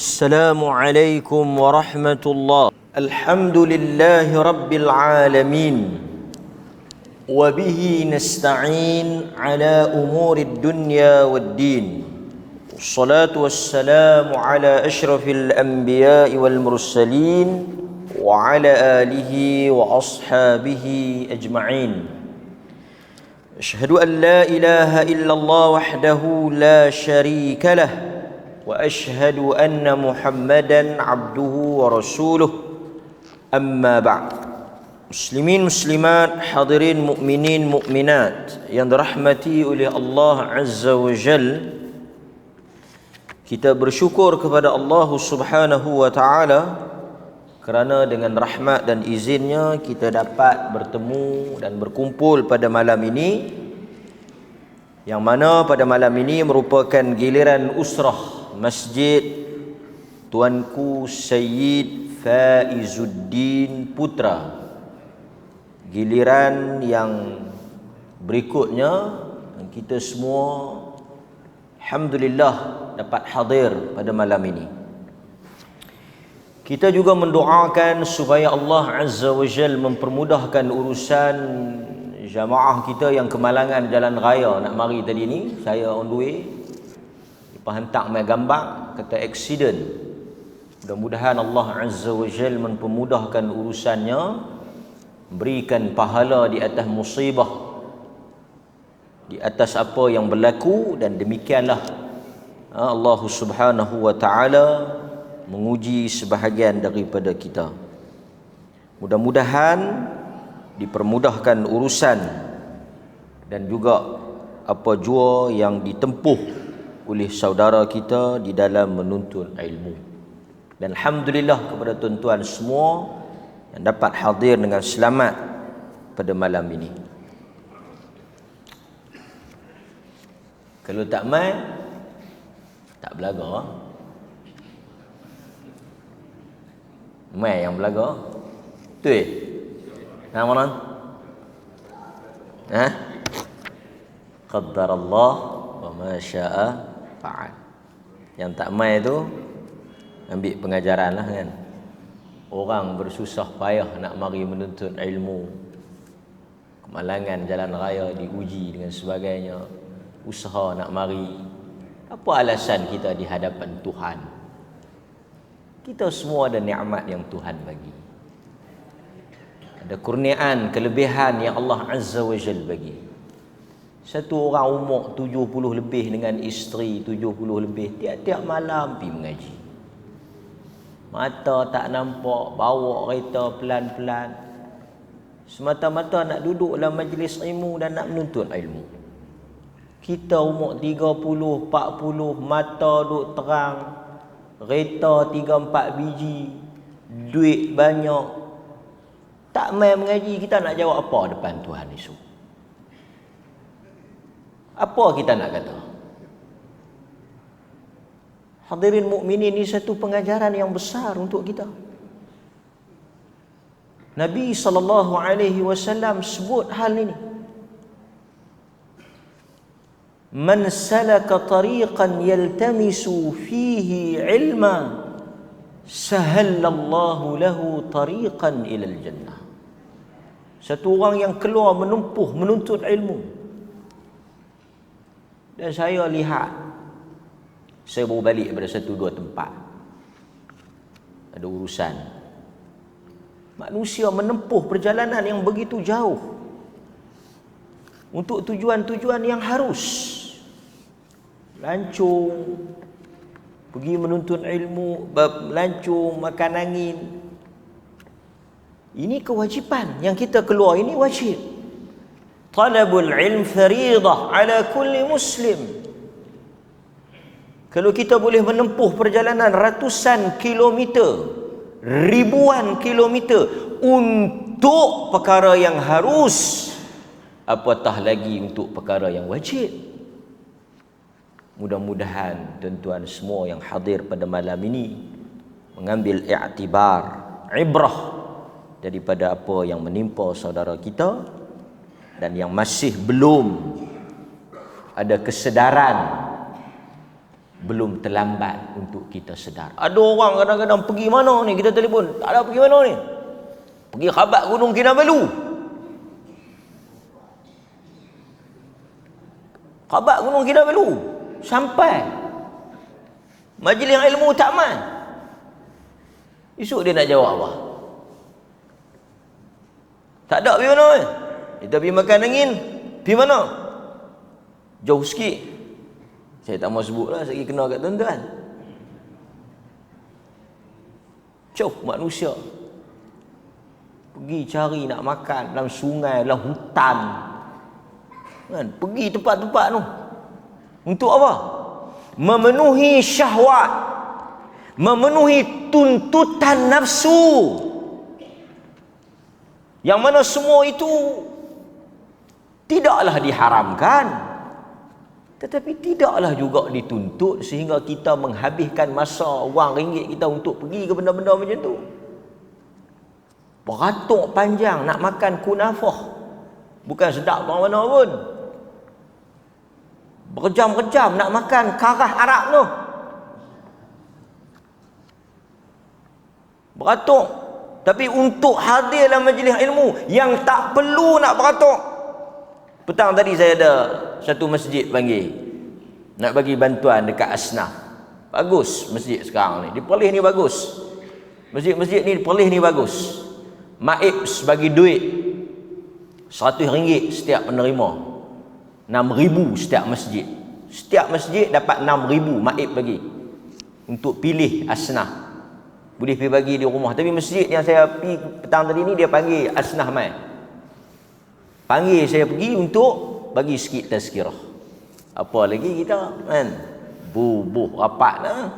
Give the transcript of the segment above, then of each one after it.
السلام عليكم ورحمة الله. الحمد لله رب العالمين وبه نستعين على أمور الدنيا والدين، والصلاة والسلام على أشرف الأنبياء والمرسلين وعلى آله وأصحابه أجمعين. أشهد أن لا إله إلا الله وحده لا شريك له، وأشهد أن محمدا عبده ورسوله. أما بعد. Muslimin muslimat, hadirin mukminin mukminat yang dirahmati oleh Allah Azza wa Jal, kita bersyukur kepada Allah Subhanahu wa taala kerana dengan rahmat dan izinnya kita dapat bertemu dan berkumpul pada malam ini, yang mana pada malam ini merupakan giliran usrah Masjid Tuanku Sayyid Faizuddin Putra. Giliran yang berikutnya kita semua alhamdulillah dapat hadir pada malam ini. Kita juga mendoakan supaya Allah Azza wa Jal mempermudahkan urusan jamaah kita yang kemalangan jalan raya nak mari tadi ni. Saya on the way, hantar mai gambar kata accident. Mudah-mudahan Allah Azza wa Jal mempermudahkan urusannya, berikan pahala di atas musibah, di atas apa yang berlaku, dan demikianlah Allah Subhanahu wa taala menguji sebahagian daripada kita. Mudah-mudahan dipermudahkan urusan dan juga apa jua yang ditempuh oleh saudara kita di dalam menuntut ilmu. Dan alhamdulillah kepada tuan-tuan semua yang dapat hadir dengan selamat pada malam ini. Kalau tak mai, tak belaga. Mai yang belaga. Tu mana? Qaddarallah wa ma syaa fa'al. Yang tak mai tu ambil pengajaran lah kan. Orang bersusah payah nak mari menuntut ilmu, kemalangan jalan raya diuji dengan sebagainya, usaha nak mari. Apa alasan kita di hadapan Tuhan? Kita semua ada nikmat yang Tuhan bagi, ada kurniaan, kelebihan yang Allah Azza wa Jal bagi. Satu orang umur 70 lebih dengan isteri 70 lebih, tiap-tiap malam pergi mengaji. Mata tak nampak, bawa kereta pelan-pelan, semata-mata nak duduk dalam majlis ilmu dan nak menuntut ilmu. Kita umur 30, 40, mata duk terang, kereta 3-4 biji, duit banyak, tak main mengaji. Kita nak jawab apa depan Tuhan esok? Apa kita nak kata? Hadirin mukminin, ini satu pengajaran yang besar untuk kita. Nabi SAW sebut hal ini. Man salaka tariqan yaltamisu fihi ilma sahallallahu lahu tariqan ilal jannah. Satu orang yang keluar menempuh menuntut ilmu. Dan saya lihat, saya baru balik pada 1-2 tempat, ada urusan. Manusia menempuh perjalanan yang begitu jauh untuk tujuan-tujuan yang harus. Lancung pergi menuntut ilmu, lancung makan angin. Ini kewajipan yang kita keluar, ini wajib. Talabul ilm fariidah ala kulli muslim. Kalau kita boleh menempuh perjalanan ratusan kilometer, ribuan kilometer untuk perkara yang harus, apatah lagi untuk perkara yang wajib. Mudah-mudahan tuan-tuan semua yang hadir pada malam ini mengambil i'tibar, ibrah daripada apa yang menimpa saudara kita, dan yang masih belum ada kesedaran belum terlambat untuk kita sedar. Ada orang kadang-kadang pergi mana ni, kita telefon, tak ada pergi mana ni, pergi khabat Gunung Kinabalu. Khabat Gunung Kinabalu sampai majlis ilmu takman. Esok dia nak jawab apa? Tak ada pergi mana ni? Kita pergi makan angin. Pergi mana? Jauh sikit. Saya tak mau sebut lah, saya kena kat tuan-tuan. Jauh manusia pergi cari nak makan dalam sungai, dalam hutan kan? Pergi tempat-tempat tu untuk apa? Memenuhi syahwat, memenuhi tuntutan nafsu, yang mana semua itu tidaklah diharamkan, tetapi tidaklah juga dituntut sehingga kita menghabiskan masa wang ringgit kita untuk pergi ke benda-benda macam tu. Beratuk panjang nak makan kunafah, bukan sedap mana pun. Berjam-jam nak makan karah Arab tu. Beratuk, tapi untuk hadir dalam majlis ilmu yang tak perlu nak beratuk. Petang tadi saya ada satu masjid panggil nak bagi bantuan dekat Asnaf. Bagus masjid sekarang ni, di Perlis ni bagus. Masjid-masjid ni di Perlis ni bagus. Maib bagi duit RM100 setiap penerima, 6,000 setiap masjid. Setiap masjid dapat 6,000 maib bagi untuk pilih Asnaf. Boleh pergi bagi di rumah. Tapi masjid yang saya pergi petang tadi ni dia panggil Asnaf mai. Panggil saya pergi untuk bagi sikit tazkirah. Apa lagi kita kan? Bubuh rapat lah.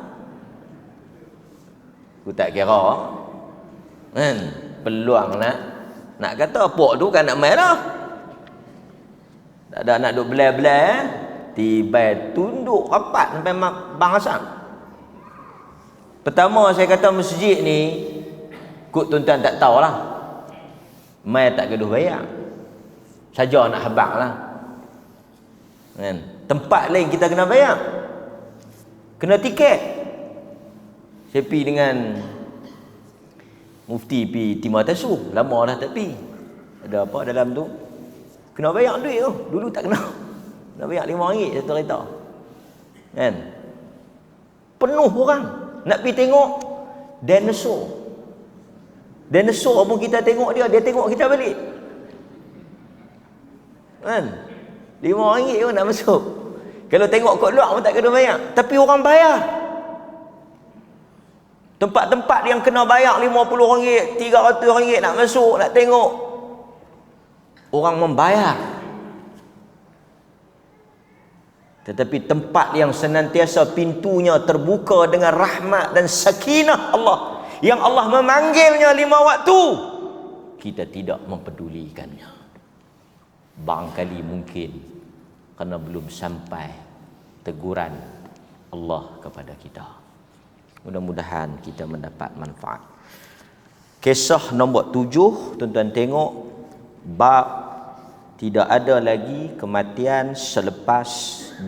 Aku tak kira kan? Peluang nak kata pok tu kan nak main lah. Tak ada nak duk belai-belai tiba tunduk rapat sampai bang asam. Pertama saya kata masjid ni kut tuan-tuan tak tahulah, mai tak gaduh bayar, saja nak habaq lah kan. Tempat lain kita kena bayar, kena tiket. Saya pergi dengan Mufti pi Timur Tasu, lama dah tak pi. Ada apa dalam tu? Kena bayar duit tu. Dulu tak kena. Kena bayar RM5 satu kereta. Kan? Penuh orang nak pi tengok dinosaur. Dinosaur pun kita tengok dia tengok kita balik. Kan? RM5 pun nak masuk. Kalau tengok kat luar pun tak kena bayar. Tapi orang bayar. Tempat-tempat yang kena bayar RM50, RM300 nak masuk, nak tengok, orang membayar. Tetapi tempat yang senantiasa pintunya terbuka dengan rahmat dan sakinah Allah, yang Allah memanggilnya 5 waktu, kita tidak mempedulikannya. Barangkali mungkin kerana belum sampai teguran Allah kepada kita. Mudah-mudahan kita mendapat manfaat. Kisah nombor 7, tuan-tuan tengok bab tidak ada lagi kematian selepas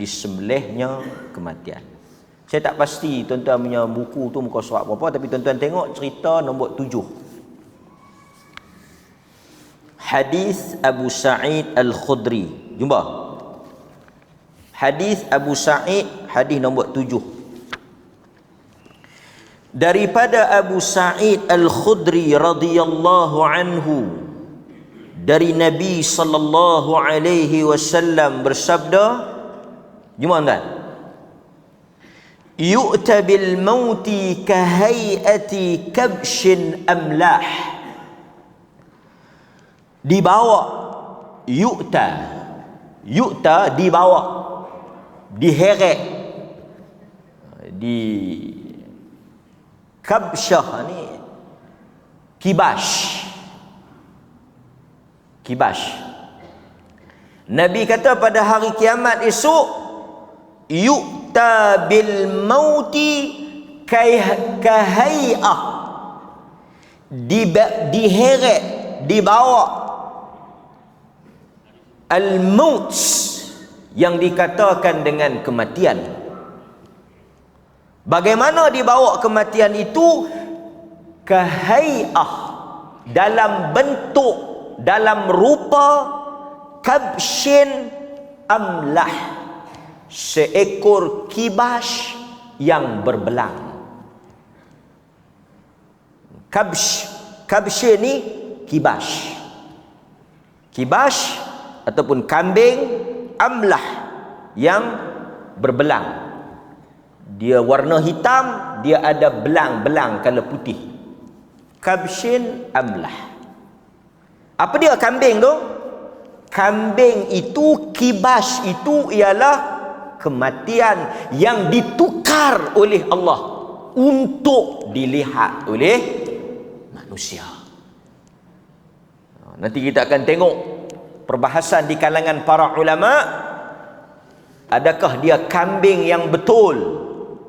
disembelihnya kematian. Saya tak pasti tuan-tuan punya buku tu muka surat berapa, tapi tuan-tuan tengok cerita nombor 7. Hadis Abu Sa'id Al-Khudri. Jumpa. Hadis Abu Sa'id, hadis nombor 7. Daripada Abu Sa'id Al-Khudri radhiyallahu anhu, dari Nabi sallallahu alaihi wasallam bersabda, jumpa tuan, yu'ta bil mauti ka hay'ati kabshin amlah. Dibawa, yu'ta dibawa, diheret, di kabsyah ni kibash. Nabi kata pada hari kiamat esok, yu'ta bil mauti kahai'ah, diheret, dibawa al-maut, yang dikatakan dengan kematian. Bagaimana dibawa kematian itu? Kahai'ah, dalam bentuk, dalam rupa kabshin amlah, seekor kibas yang berbelang. Kabsh ni kibas. Kibas ataupun kambing amlah yang berbelang. Dia warna hitam, dia ada belang-belang kala putih. Kabshin amlah. Apa dia kambing tu? Kambing itu, kibas itu ialah kematian yang ditukar oleh Allah untuk dilihat oleh manusia. Nanti kita akan tengok perbahasan di kalangan para ulama, adakah dia kambing yang betul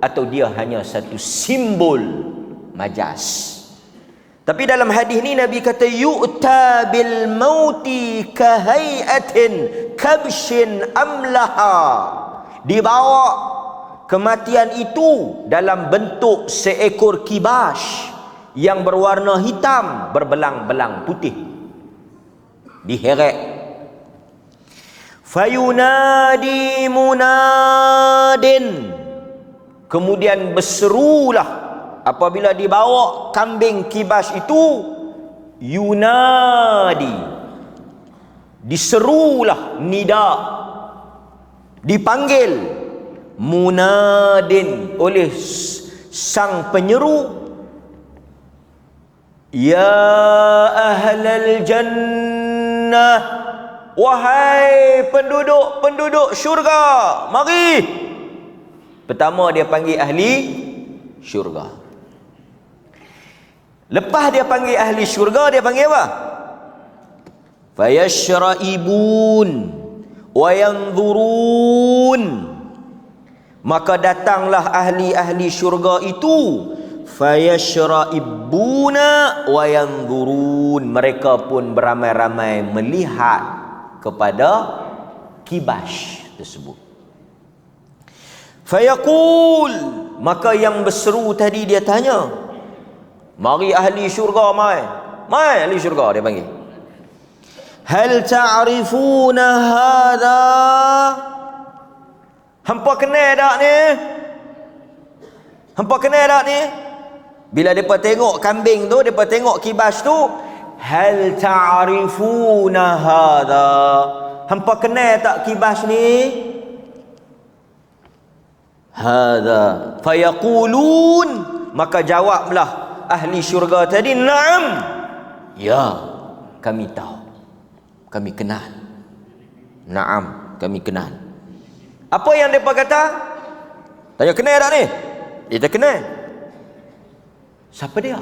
atau dia hanya satu simbol majas. Tapi dalam hadis ni Nabi kata yu'ta bil mauti kahai'atin kabshin amlaha, dibawa kematian itu dalam bentuk seekor kibas yang berwarna hitam berbelang-belang putih, diheret. Fayunadi munadin, kemudian berserulah apabila dibawa kambing kibas itu, yunadi, diserulah, nida, dipanggil munadin oleh sang penyeru, ya ahlal jannah, wahai penduduk-penduduk syurga, mari. Pertama dia panggil ahli syurga. Lepas dia panggil ahli syurga, dia panggil apa? Fayashra'ibun wa yanzurun, maka datanglah ahli-ahli syurga itu. Fayashra'ibuna wa yanzurun, mereka pun beramai-ramai melihat kepada kibas tersebut. Fayaqul, maka yang berseru tadi dia tanya, mari ahli syurga, mai ahli syurga, dia panggil. Hal ta'rifuna hadha, hampa kenal tak ni? Hampa kenal tak ni? Bila mereka tengok kambing tu, mereka tengok kibas tu, hal ta'rifuna hadha, hampa kenal tak kibas ni? Hadha. Fayaqulun, maka jawablah ahli syurga tadi, na'am, ya, kami tahu, kami kenal. Na'am, kami kenal. Apa yang mereka kata? Tanya, kenal tak ni? Dia kenal. Siapa dia?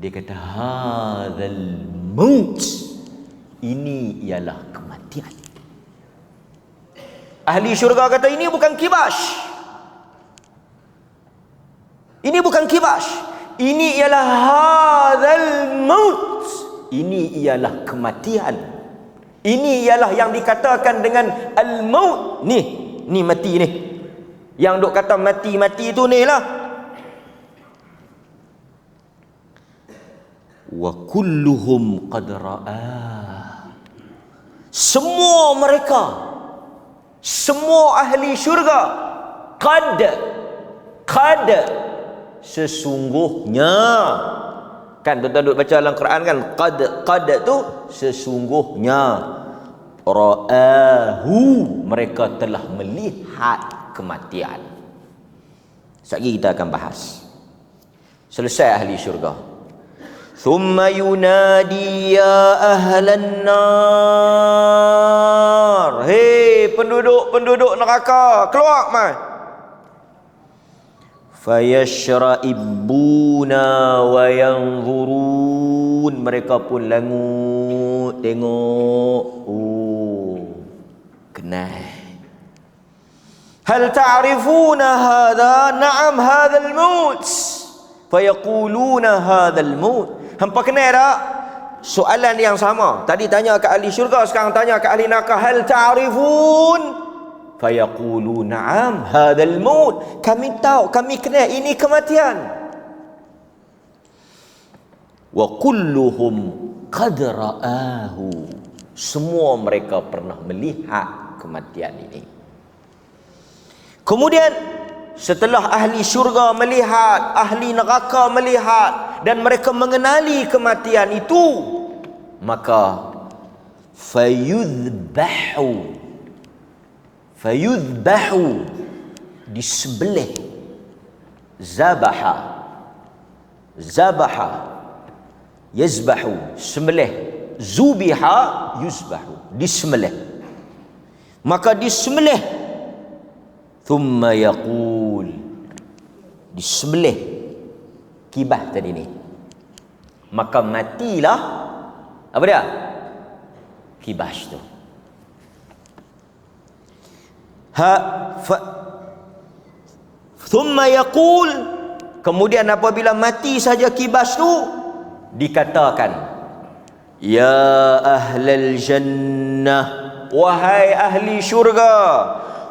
Dia kata, hadzal maut, ini ialah kematian. Ahli syurga kata, ini bukan kibas, ini bukan kibas, ini ialah hadzal maut, ini ialah kematian. Ini ialah yang dikatakan dengan al-maut. Ni mati ni. Yang duk kata mati-mati tu ni lah. Wa kulluhum qad ra'ah, semua mereka, semua ahli syurga, qad sesungguhnya, kan tuan-tuan duk baca dalam Quran kan, qad tu sesungguhnya, ra'ahu, mereka telah melihat kematian. Sekejap lagi kita akan bahas. Selesai ahli syurga, thumma yunadi ya ahlan nar, hei penduduk-penduduk neraka, keluar mai. Fayashra'ibuna wa yanzurun, mereka pun langut tengok, oh kenal. Hal ta'rifuna hadha, na'am hadzal maut. Fayaquluna hadzal maut, hampa kenal tak? Soalan yang sama. Tadi tanya ke ahli syurga, sekarang tanya ke ahli neraka, hal ta'rifun, Fayaqulu na'am hadzal maut. Kami tahu, kami kenal ini kematian. Wa kulluhum qad ra'ahu. Semua mereka pernah melihat kematian ini. Kemudian setelah ahli syurga melihat, ahli neraka melihat, dan mereka mengenali kematian itu, maka fayudbahu, disembelih. Zabaha yazbahu, sembelih. Zubiha yuzbahu, disembelih. Maka disembelih. Thumma yaqul, disembelih kibah tadi ni, maka matilah apa dia? Kibas tu. Thumma yaqul, kemudian apabila mati saja kibas tu, dikatakan, ya ahlal jannah, wahai ahli syurga,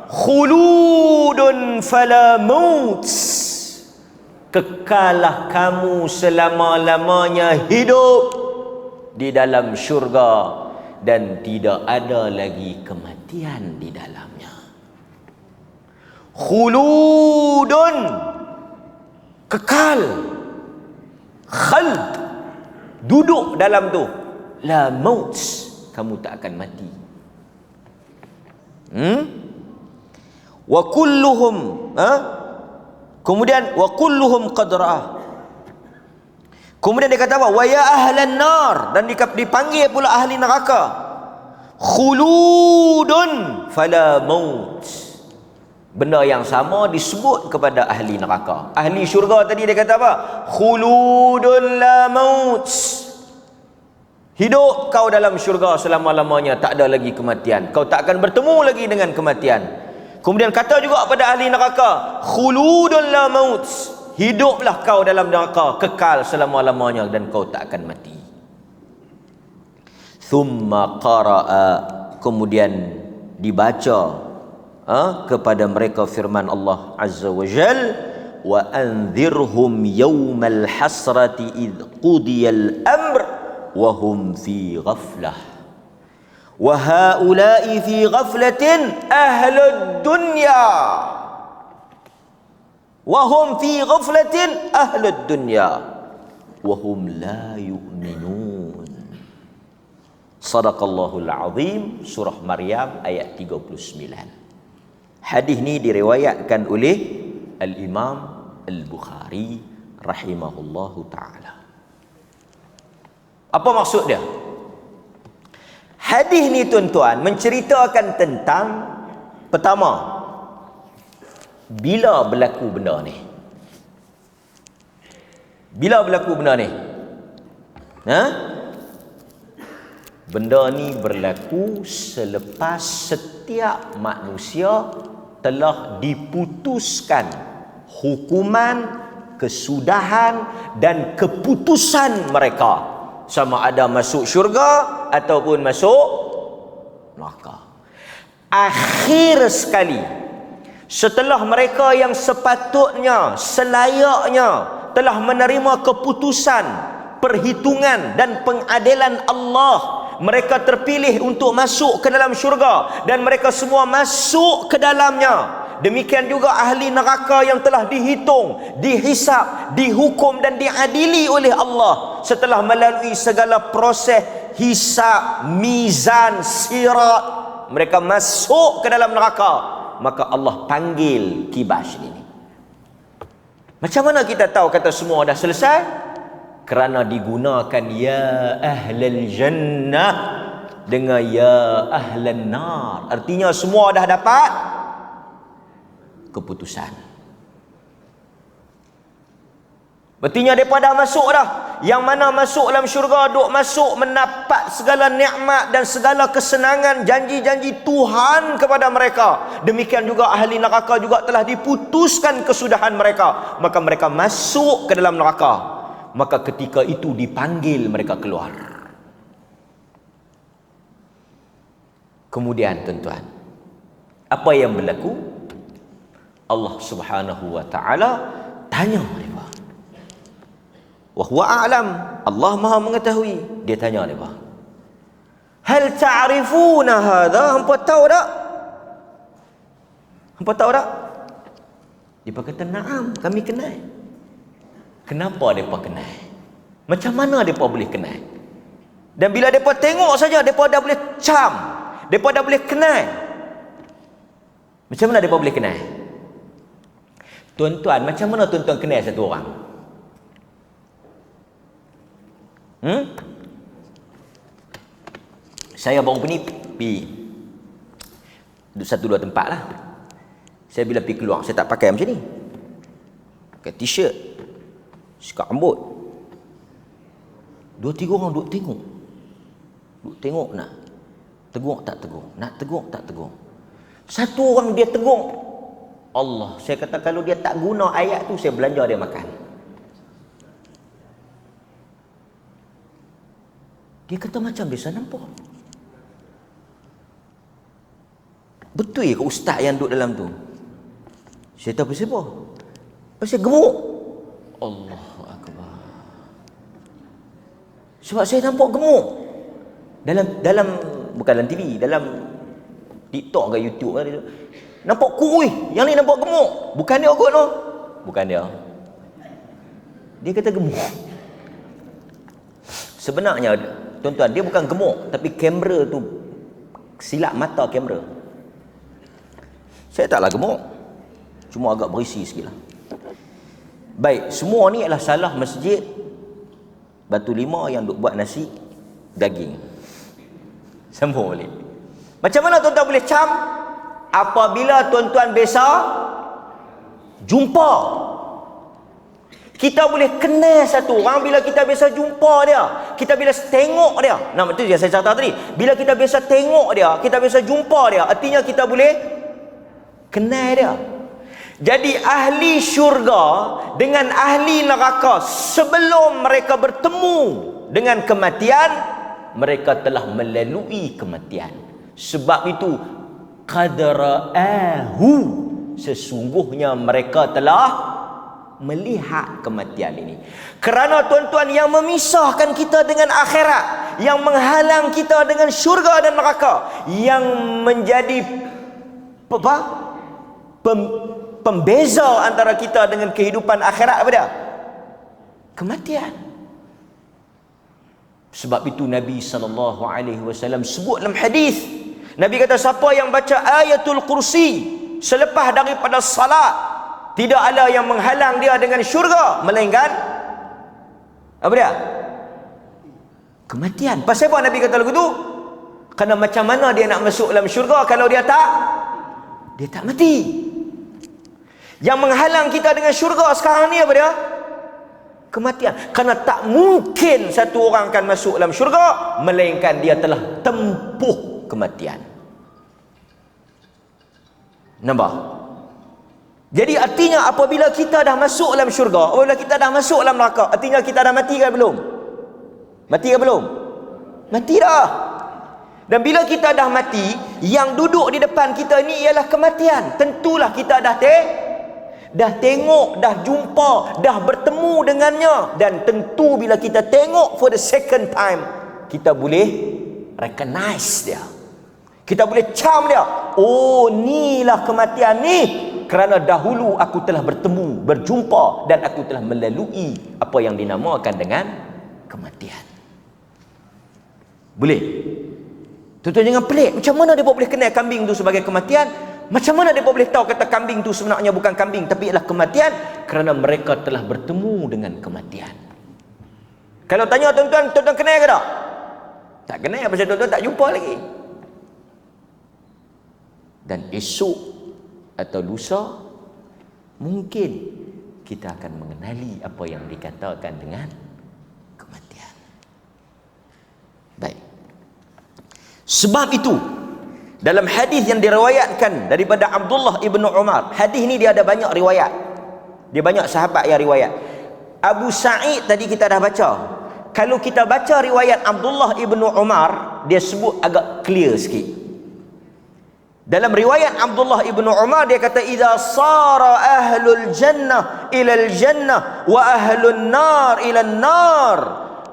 khuludun fala maut, kekalah kamu selama-lamanya hidup di dalam syurga dan tidak ada lagi kematian di dalamnya. Khuludun, kekal. Khald, duduk dalam tu. La maut, kamu tak akan mati. Wa kulluhum, kemudian wa kulluhum qad ra'ah. Kemudian dia kata apa? Wa ya ahlan nar, dan dipanggil pula ahli neraka. Khuludun fala maut. Benda yang sama disebut kepada ahli neraka. Ahli syurga tadi dia kata apa? Khuludun la maut. Hidup kau dalam syurga selama-lamanya, tak ada lagi kematian. Kau tak akan bertemu lagi dengan kematian. Kemudian kata juga kepada ahli neraka, khuludun la maut. Hiduplah kau dalam neraka, kekal selama-lamanya, dan kau tak akan mati. Thumma qara'a, kemudian dibaca kepada mereka firman Allah Azza wa Jal, wa anzirhum yawmal hasrati idh qudiyal amr wa hum fi ghaflah wa haula'i fi ghaflatin ahlud dunya wa hum fi ghaflatin ahlud dunya wa hum la yu'minun. Sadaqallahul azim. Surah Maryam ayat 39. Hadis ni diriwayatkan oleh Al-Imam Al-Bukhari rahimahullahu ta'ala. Apa maksud dia? Hadis ni tuan-tuan menceritakan tentang, pertama, bila berlaku benda ni. Bila berlaku benda ni? Benda ni berlaku selepas setiap manusia telah diputuskan hukuman, kesudahan dan keputusan mereka, sama ada masuk syurga ataupun masuk neraka. Akhir sekali, setelah mereka yang sepatutnya, selayaknya telah menerima keputusan, perhitungan dan pengadilan Allah, mereka terpilih untuk masuk ke dalam syurga dan mereka semua masuk ke dalamnya. Demikian juga ahli neraka yang telah dihitung, dihisap, dihukum dan diadili oleh Allah setelah melalui segala proses hisap, mizan, sirat, mereka masuk ke dalam neraka. Maka Allah panggil kibas ini. Macam mana kita tahu kata semua dah selesai? Kerana digunakan ya ahlal jannah dengan ya ahlan nar. Artinya semua dah dapat keputusan. Artinya mereka dah masuk dah. Yang mana masuk dalam syurga, duk masuk mendapat segala nikmat dan segala kesenangan, janji-janji Tuhan kepada mereka. Demikian juga ahli neraka juga telah diputuskan kesudahan mereka. Maka mereka masuk ke dalam neraka. Maka ketika itu dipanggil mereka keluar. Kemudian tuan-tuan, Apa yang berlaku? Allah Subhanahu wa taala tanya mereka. Wa huwa a'lam. Allah Maha mengetahui. Dia tanya mereka. Hal ta'rifuna hadha? Hampa tahu tak? Hampa tahu tak? Dia kata, "Na'am, kami kenal." Kenapa mereka kenal? Macam mana mereka boleh kenal? Dan bila mereka tengok saja, mereka dah boleh cam. Mereka dah boleh kenal. Macam mana mereka boleh kenal? Tuan-tuan, macam mana tuan-tuan kenal satu orang? Saya baru pergi satu dua tempat lah. Saya bila pergi keluar, saya tak pakai macam ni. Pakai t-shirt, sikat rambut. 2-3 orang duduk tengok. Duduk tengok nak tegur tak tegur, nak tegur tak tegur. Satu orang dia tegur. Allah, saya kata kalau dia tak guna ayat tu, saya belanja dia makan. Dia kata macam biasa nampak. Betul ke ustaz yang duduk dalam tu? Saya tahu pasal apa? Pasal gemuk. Allahu Akbar. Sebab saya nampak gemuk. Dalam bukan dalam TV, dalam TikTok ke YouTube ke, nampak kurus. Yang ni nampak gemuk. Bukan dia kot no. Bukan dia. Dia kata gemuk. Sebenarnya tuan-tuan, dia bukan gemuk, tapi kamera tu silap mata kamera. Saya taklah gemuk. Cuma agak berisi sikit lah. Baik, semua ni adalah salah masjid Batu Lima yang duk buat nasi daging. Sambung balik. Macam mana tuan-tuan boleh cam? Apabila tuan-tuan biasa jumpa. Kita boleh kenal satu orang bila kita biasa jumpa dia. Kita bila tengok dia. Nah, itu yang saya cakap tadi. Bila kita biasa tengok dia, kita biasa jumpa dia, artinya kita boleh kenal dia. Jadi ahli syurga dengan ahli neraka, sebelum mereka bertemu dengan kematian, mereka telah melalui kematian. Sebab itu qad ra'ahu, sesungguhnya mereka telah melihat kematian ini. Kerana tuan-tuan, yang memisahkan kita dengan akhirat, yang menghalang kita dengan syurga dan neraka, yang menjadi pembeza antara kita dengan kehidupan akhirat apa dia? Kematian. Sebab itu Nabi SAW sebut dalam hadis. Nabi kata, siapa yang baca ayatul kursi selepas daripada salat, tidak ada yang menghalang dia dengan syurga, melainkan apa dia? Kematian. Pasal apa Nabi kata lagu tu? Kerana macam mana dia nak masuk dalam syurga kalau dia tak mati. Yang menghalang kita dengan syurga sekarang ni apa dia? Kematian. Kerana tak mungkin satu orang akan masuk dalam syurga melainkan dia telah tempuh kematian. Nampak? Jadi artinya apabila kita dah masuk dalam syurga, apabila kita dah masuk dalam neraka, artinya kita dah mati ke belum? Mati ke belum? Mati dah. Dan bila kita dah mati, yang duduk di depan kita ni ialah kematian. Tentulah kita dah tengok, dah jumpa, dah bertemu dengannya. Dan tentu bila kita tengok for the second time, kita boleh recognize dia. Kita boleh cam dia. Oh, inilah kematian ni. Kerana dahulu aku telah bertemu, berjumpa, dan aku telah melalui apa yang dinamakan dengan kematian. Boleh? Tuan-tuan jangan pelik. Macam mana dia boleh kenal kambing tu sebagai kematian? Macam mana dia boleh tahu kata kambing tu sebenarnya bukan kambing tapi ialah kematian? Kerana mereka telah bertemu dengan kematian. Kalau tanya tuan-tuan, tuan-tuan kenal ke tak? Tak kenal, pasal tuan-tuan tak jumpa lagi. Dan esok atau lusa mungkin kita akan mengenali apa yang dikatakan dengan kematian. Baik. Sebab itu dalam hadis yang diriwayatkan daripada Abdullah ibnu Umar, hadis ni dia ada banyak riwayat. Dia banyak sahabat yang riwayat. Abu Sa'id tadi kita dah baca. Kalau kita baca riwayat Abdullah ibnu Umar, dia sebut agak clear sikit. Dalam riwayat Abdullah ibnu Umar dia kata, idza sara ahlul jannah ilal jannah wa ahlun nar ilal nar,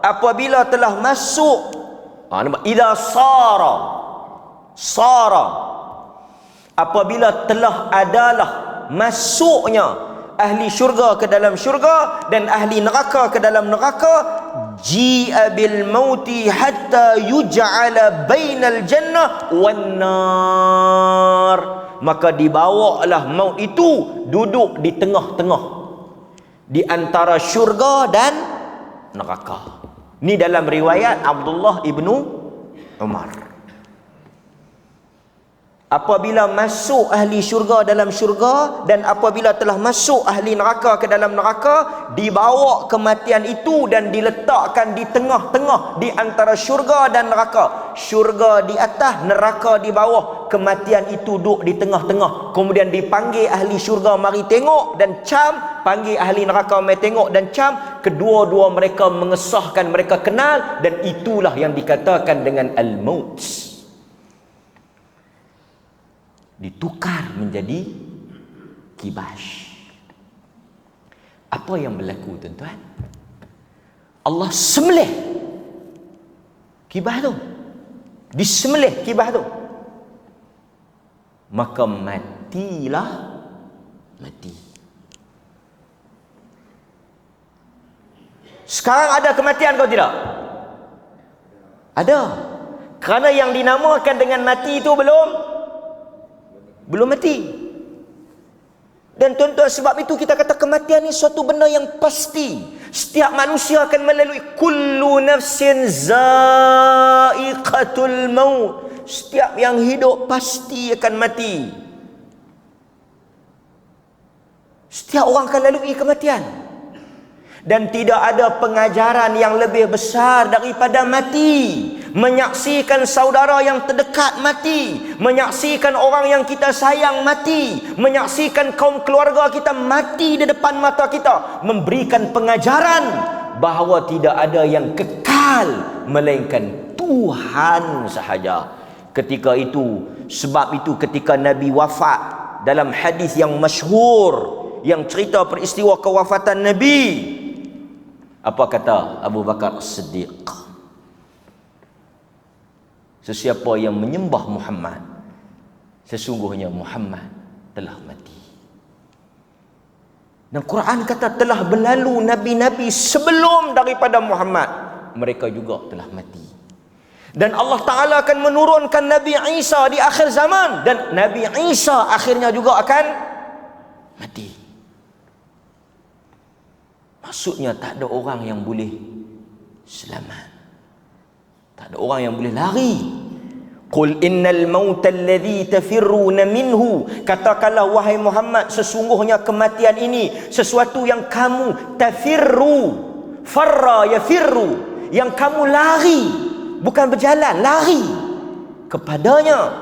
apabila telah masuk, idza sara, apabila telah adalah masuknya ahli syurga ke dalam syurga dan ahli neraka ke dalam neraka, ji'a bil mauti hatta yuj'ala bainal jannah wan nar, maka dibawalah maut itu duduk di tengah-tengah di antara syurga dan neraka. Ini dalam riwayat Abdullah ibnu Umar. Apabila masuk ahli syurga dalam syurga dan apabila telah masuk ahli neraka ke dalam neraka, dibawa kematian itu dan diletakkan di tengah-tengah di antara syurga dan neraka. Syurga di atas, neraka di bawah. Kematian itu duduk di tengah-tengah. Kemudian dipanggil ahli syurga mari tengok dan cam, panggil ahli neraka mari tengok dan cam. Kedua-dua mereka mengesahkan mereka kenal, dan itulah yang dikatakan dengan al-maut. Ditukar menjadi kibash. Apa yang berlaku tuan-tuan? Allah sembelih kibah tu, disembelih kibah tu, maka matilah mati. Sekarang ada kematian kau tidak? Ada. Kerana yang dinamakan dengan mati itu belum mati. Dan tuan-tuan, sebab itu kita kata kematian ni suatu benda yang pasti. Setiap manusia akan melalui, kullu nafsin zaiqatul maut. Setiap yang hidup pasti akan mati. Setiap orang akan lalui kematian. Dan tidak ada pengajaran yang lebih besar daripada mati. Menyaksikan saudara yang terdekat mati, menyaksikan orang yang kita sayang mati, menyaksikan kaum keluarga kita mati di depan mata kita, memberikan pengajaran bahawa tidak ada yang kekal melainkan Tuhan sahaja. Ketika itu, sebab itu ketika Nabi wafat, dalam hadis yang masyhur yang cerita peristiwa kewafatan Nabi, apa kata Abu Bakar As-Siddiq? Sesiapa yang menyembah Muhammad, sesungguhnya Muhammad telah mati. Dan Quran kata telah berlalu nabi-nabi sebelum daripada Muhammad, mereka juga telah mati. Dan Allah Ta'ala akan menurunkan Nabi Isa di akhir zaman, dan Nabi Isa akhirnya juga akan mati. Maksudnya tak ada orang yang boleh selamat, tak ada orang yang boleh lari. Qul innal mauta alladhi tafirruna minhu, katakanlah wahai Muhammad, sesungguhnya kematian ini sesuatu yang kamu tafirru, farra yafirru, yang kamu lari, bukan berjalan, lari kepadanya,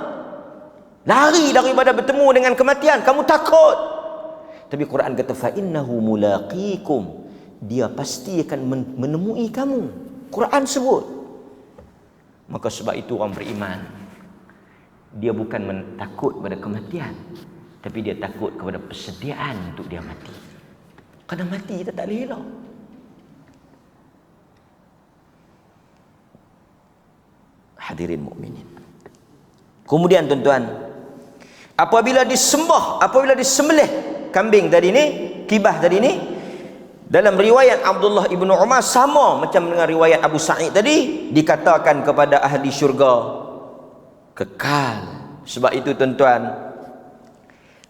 lari daripada bertemu dengan kematian, kamu takut. Tapi Quran kata fa innahu mulaqikum, dia pasti akan menemui kamu. Quran sebut. Maka sebab itu orang beriman, dia bukan takut pada kematian, tapi dia takut kepada persediaan untuk dia mati. Kerana mati kita tak boleh elak. Hadirin mukminin. Kemudian tuan-tuan, apabila disembelih kambing tadi ni, kibah tadi ni, dalam riwayat Abdullah ibnu Umar sama macam dengan riwayat Abu Sa'id tadi, dikatakan kepada ahli syurga kekal. Sebab itu tuan-tuan,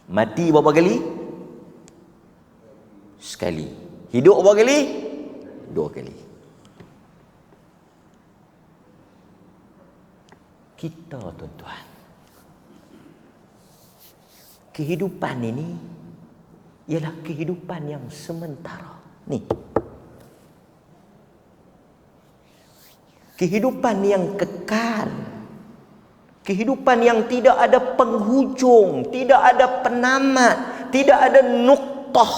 mati berapa kali? Sekali. Hidup berapa kali? 2 kali. Kita tuan-tuan, kehidupan ini ialah kehidupan yang sementara. Ni, kehidupan yang kekal, kehidupan yang tidak ada penghujung, tidak ada penamat, tidak ada nuktah,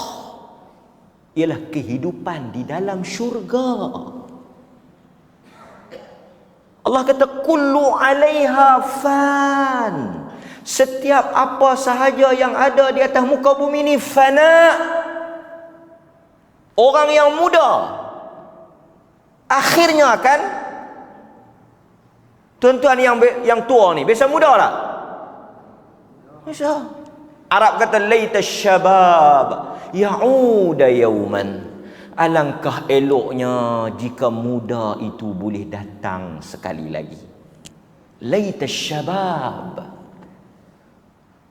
ialah kehidupan di dalam syurga. Allah kata kullu 'alaiha fan, Setiap apa sahaja yang ada di atas muka bumi ni fana. Orang yang muda akhirnya akan, tuan-tuan yang tua ni biasa muda tak? Biasa. Arab kata laita syabab ya'uda yauman. Alangkah eloknya jika muda itu boleh datang sekali lagi. Laita syabab.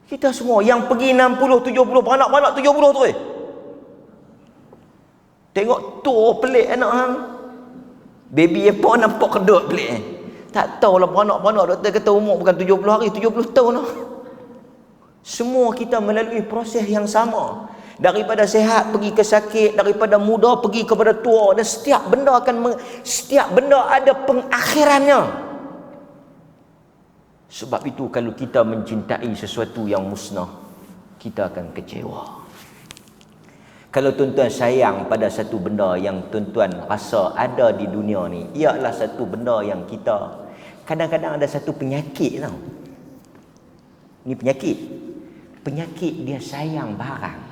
Kita semua yang pergi 60, 70, beranak-beranak 70 tu tengok tu pelik anak hang. Baby apa nampak kedut pelik Tak tahulah beranak-beranak, doktor kata umur bukan 70 hari, 70 tahun lah. Semua kita melalui proses yang sama. Daripada sehat pergi ke sakit, daripada muda pergi kepada tua, dan setiap benda ada pengakhirannya. Sebab itu kalau kita mencintai sesuatu yang musnah, kita akan kecewa. Kalau tuan-tuan sayang pada satu benda yang tuan-tuan rasa ada di dunia ni, ialah satu benda yang kita kadang-kadang ada satu penyakit tau. Ni penyakit dia sayang barang.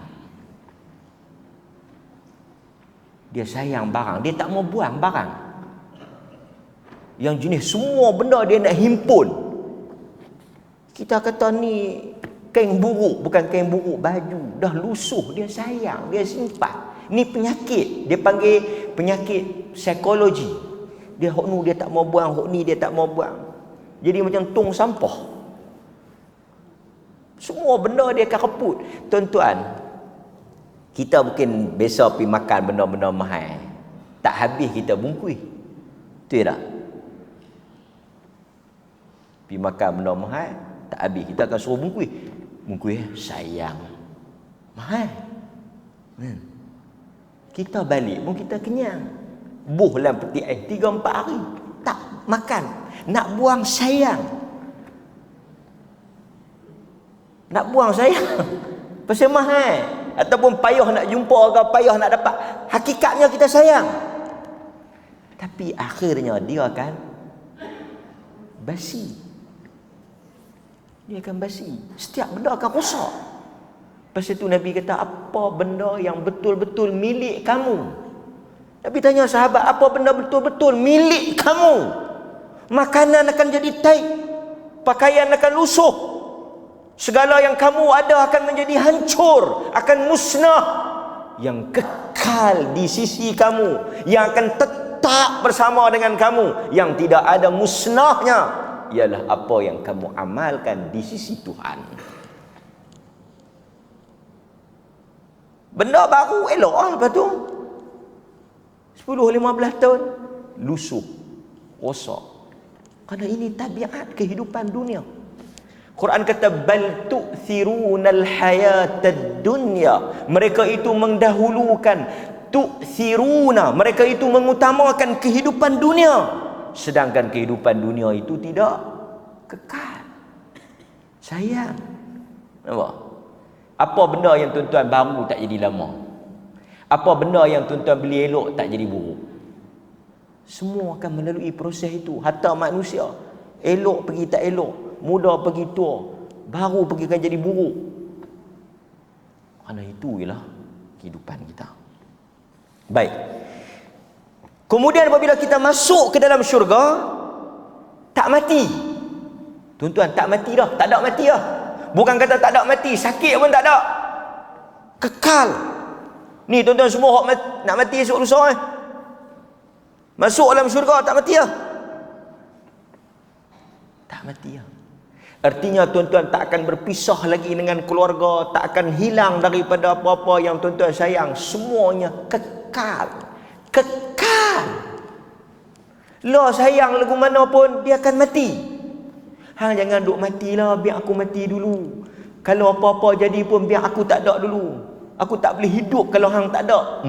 Dia sayang barang, dia tak mau buang barang. Yang jenis semua benda dia nak himpun. Kita kata ni kain buruk, bukan kain buruk, baju dah lusuh, dia sayang, dia simpan. Ni penyakit, dia panggil penyakit psikologi. Dia hok nu dia tak mau buang, hok ni dia tak mau buang. Jadi macam tong sampah. Semua benda dia akan reput. Tuan-tuan, kita mungkin biasa pergi makan benda-benda mahal, tak habis kita bungkus. Betul tak? Pergi makan benda mahal, tak habis kita akan suruh bungkus. Bungkus sayang, mahal. Kita balik pun kita kenyang. Buh dalam peti ais 3-4 hari tak makan. Nak buang sayang. Pasal mahal. Ataupun payah nak jumpa ke, payah nak dapat. Hakikatnya kita sayang. Tapi akhirnya dia akan basi. Dia akan basi. Setiap benda akan rosak. Pasal itu Nabi kata, apa benda yang betul-betul milik kamu? Nabi tanya sahabat, apa benda betul-betul milik kamu? Makanan akan jadi taib. Pakaian akan lusuh. Segala yang kamu ada akan menjadi hancur, akan musnah. Yang kekal di sisi kamu, yang akan tetap bersama dengan kamu, yang tidak ada musnahnya, ialah apa yang kamu amalkan di sisi Tuhan. Benda baru elok lah, lepas tu 10-15 tahun lusuh, rosak. Kerana ini tabiat kehidupan dunia. Quran kata bal tu'thirunal hayatad dunya. Mereka itu mendahulukan, tu'thiruna, mereka itu mengutamakan kehidupan dunia, sedangkan kehidupan dunia itu tidak kekal. Sayang. Nampak? Apa benda yang tuan-tuan baru tak jadi lama? Apa benda yang tuan-tuan beli elok tak jadi buruk? Semua akan melalui proses itu. Hatta manusia, elok pergi tak elok, muda pergi tua, baru pergi akan jadi buruk. Kerana itu ialah kehidupan kita. Baik. Kemudian apabila kita masuk ke dalam syurga, tak mati. Tuan-tuan, tak mati dah, tak ada mati dah. Bukan kata tak ada mati, sakit pun tak ada. Kekal. Ni tuan-tuan semua nak mati esok lusa masuk dalam syurga tak mati dah. Tak mati dah. Artinya tuan-tuan tak akan berpisah lagi dengan keluarga, tak akan hilang daripada apa-apa yang tuan-tuan sayang. Semuanya kekal. Kekal. Lo sayang lagu mana pun, dia akan mati. Hang jangan duk matilah, biar aku mati dulu. Kalau apa-apa jadi pun biar aku tak ada dulu. Aku tak boleh hidup kalau hang tak ada.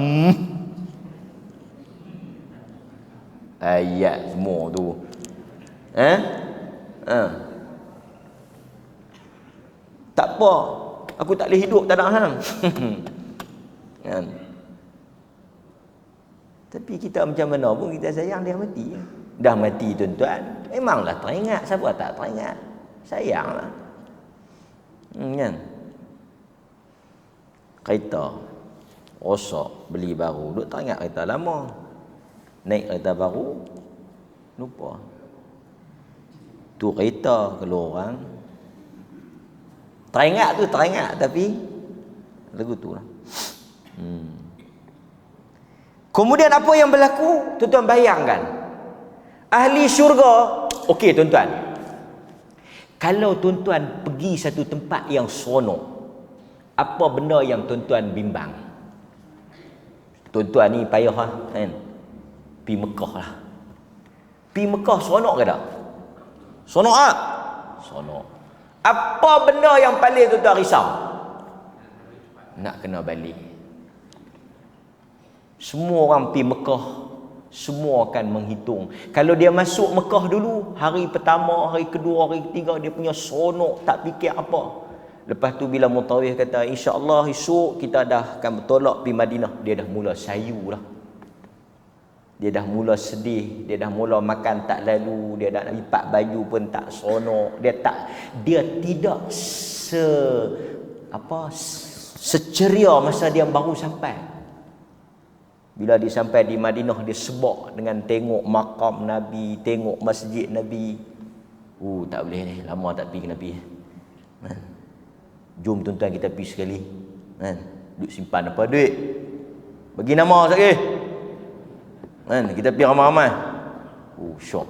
Ayat semua tu. Tak apa, aku tak boleh hidup tak ada hang. Kan? Tapi kita macam mana pun kita sayang dia mati. Dah mati tuan-tuan, memanglah teringat. Siapa tak teringat? Sayanglah. Kan? Kereta rosak, beli baru. Duk tak ingat kereta lama. Naik kereta baru, lupa. Tu kereta kalau orang teringat tapi lagu tu lah. Kemudian apa yang berlaku? Tuan-tuan bayangkan. Ahli syurga. Okey tuan-tuan. Kalau tuan-tuan pergi satu tempat yang seronok, apa benda yang tuan-tuan bimbang? Tuan-tuan ni payah lah kan? Pergi Mekah lah. Pergi Mekah seronok ke tak? Seronok tak? Seronok. Apa benda yang paling tuan-tuan risau? Nak kena balik. Semua orang pergi Mekah, semua akan menghitung. Kalau dia masuk Mekah dulu, hari pertama, hari kedua, hari ketiga, dia punya seronok, tak fikir apa. Lepas tu bila Mutawif kata, insya-Allah esok kita dah akan bertolak pergi Madinah, dia dah mula sayu lah. Dia dah mula sedih, dia dah mula makan tak lalu, dia dah nak lipat baju pun tak seronok. Dia tidak seceria masa dia baru sampai. Bila dia sampai di Madinah, dia sebab dengan tengok makam Nabi, tengok masjid Nabi. Tak boleh ni, lama tak pergi ke Nabi. Jom tuan-tuan kita pergi sekali. Duk simpan apa duit? Bagi nama sekali. Kita pergi ramai-ramai. Syok.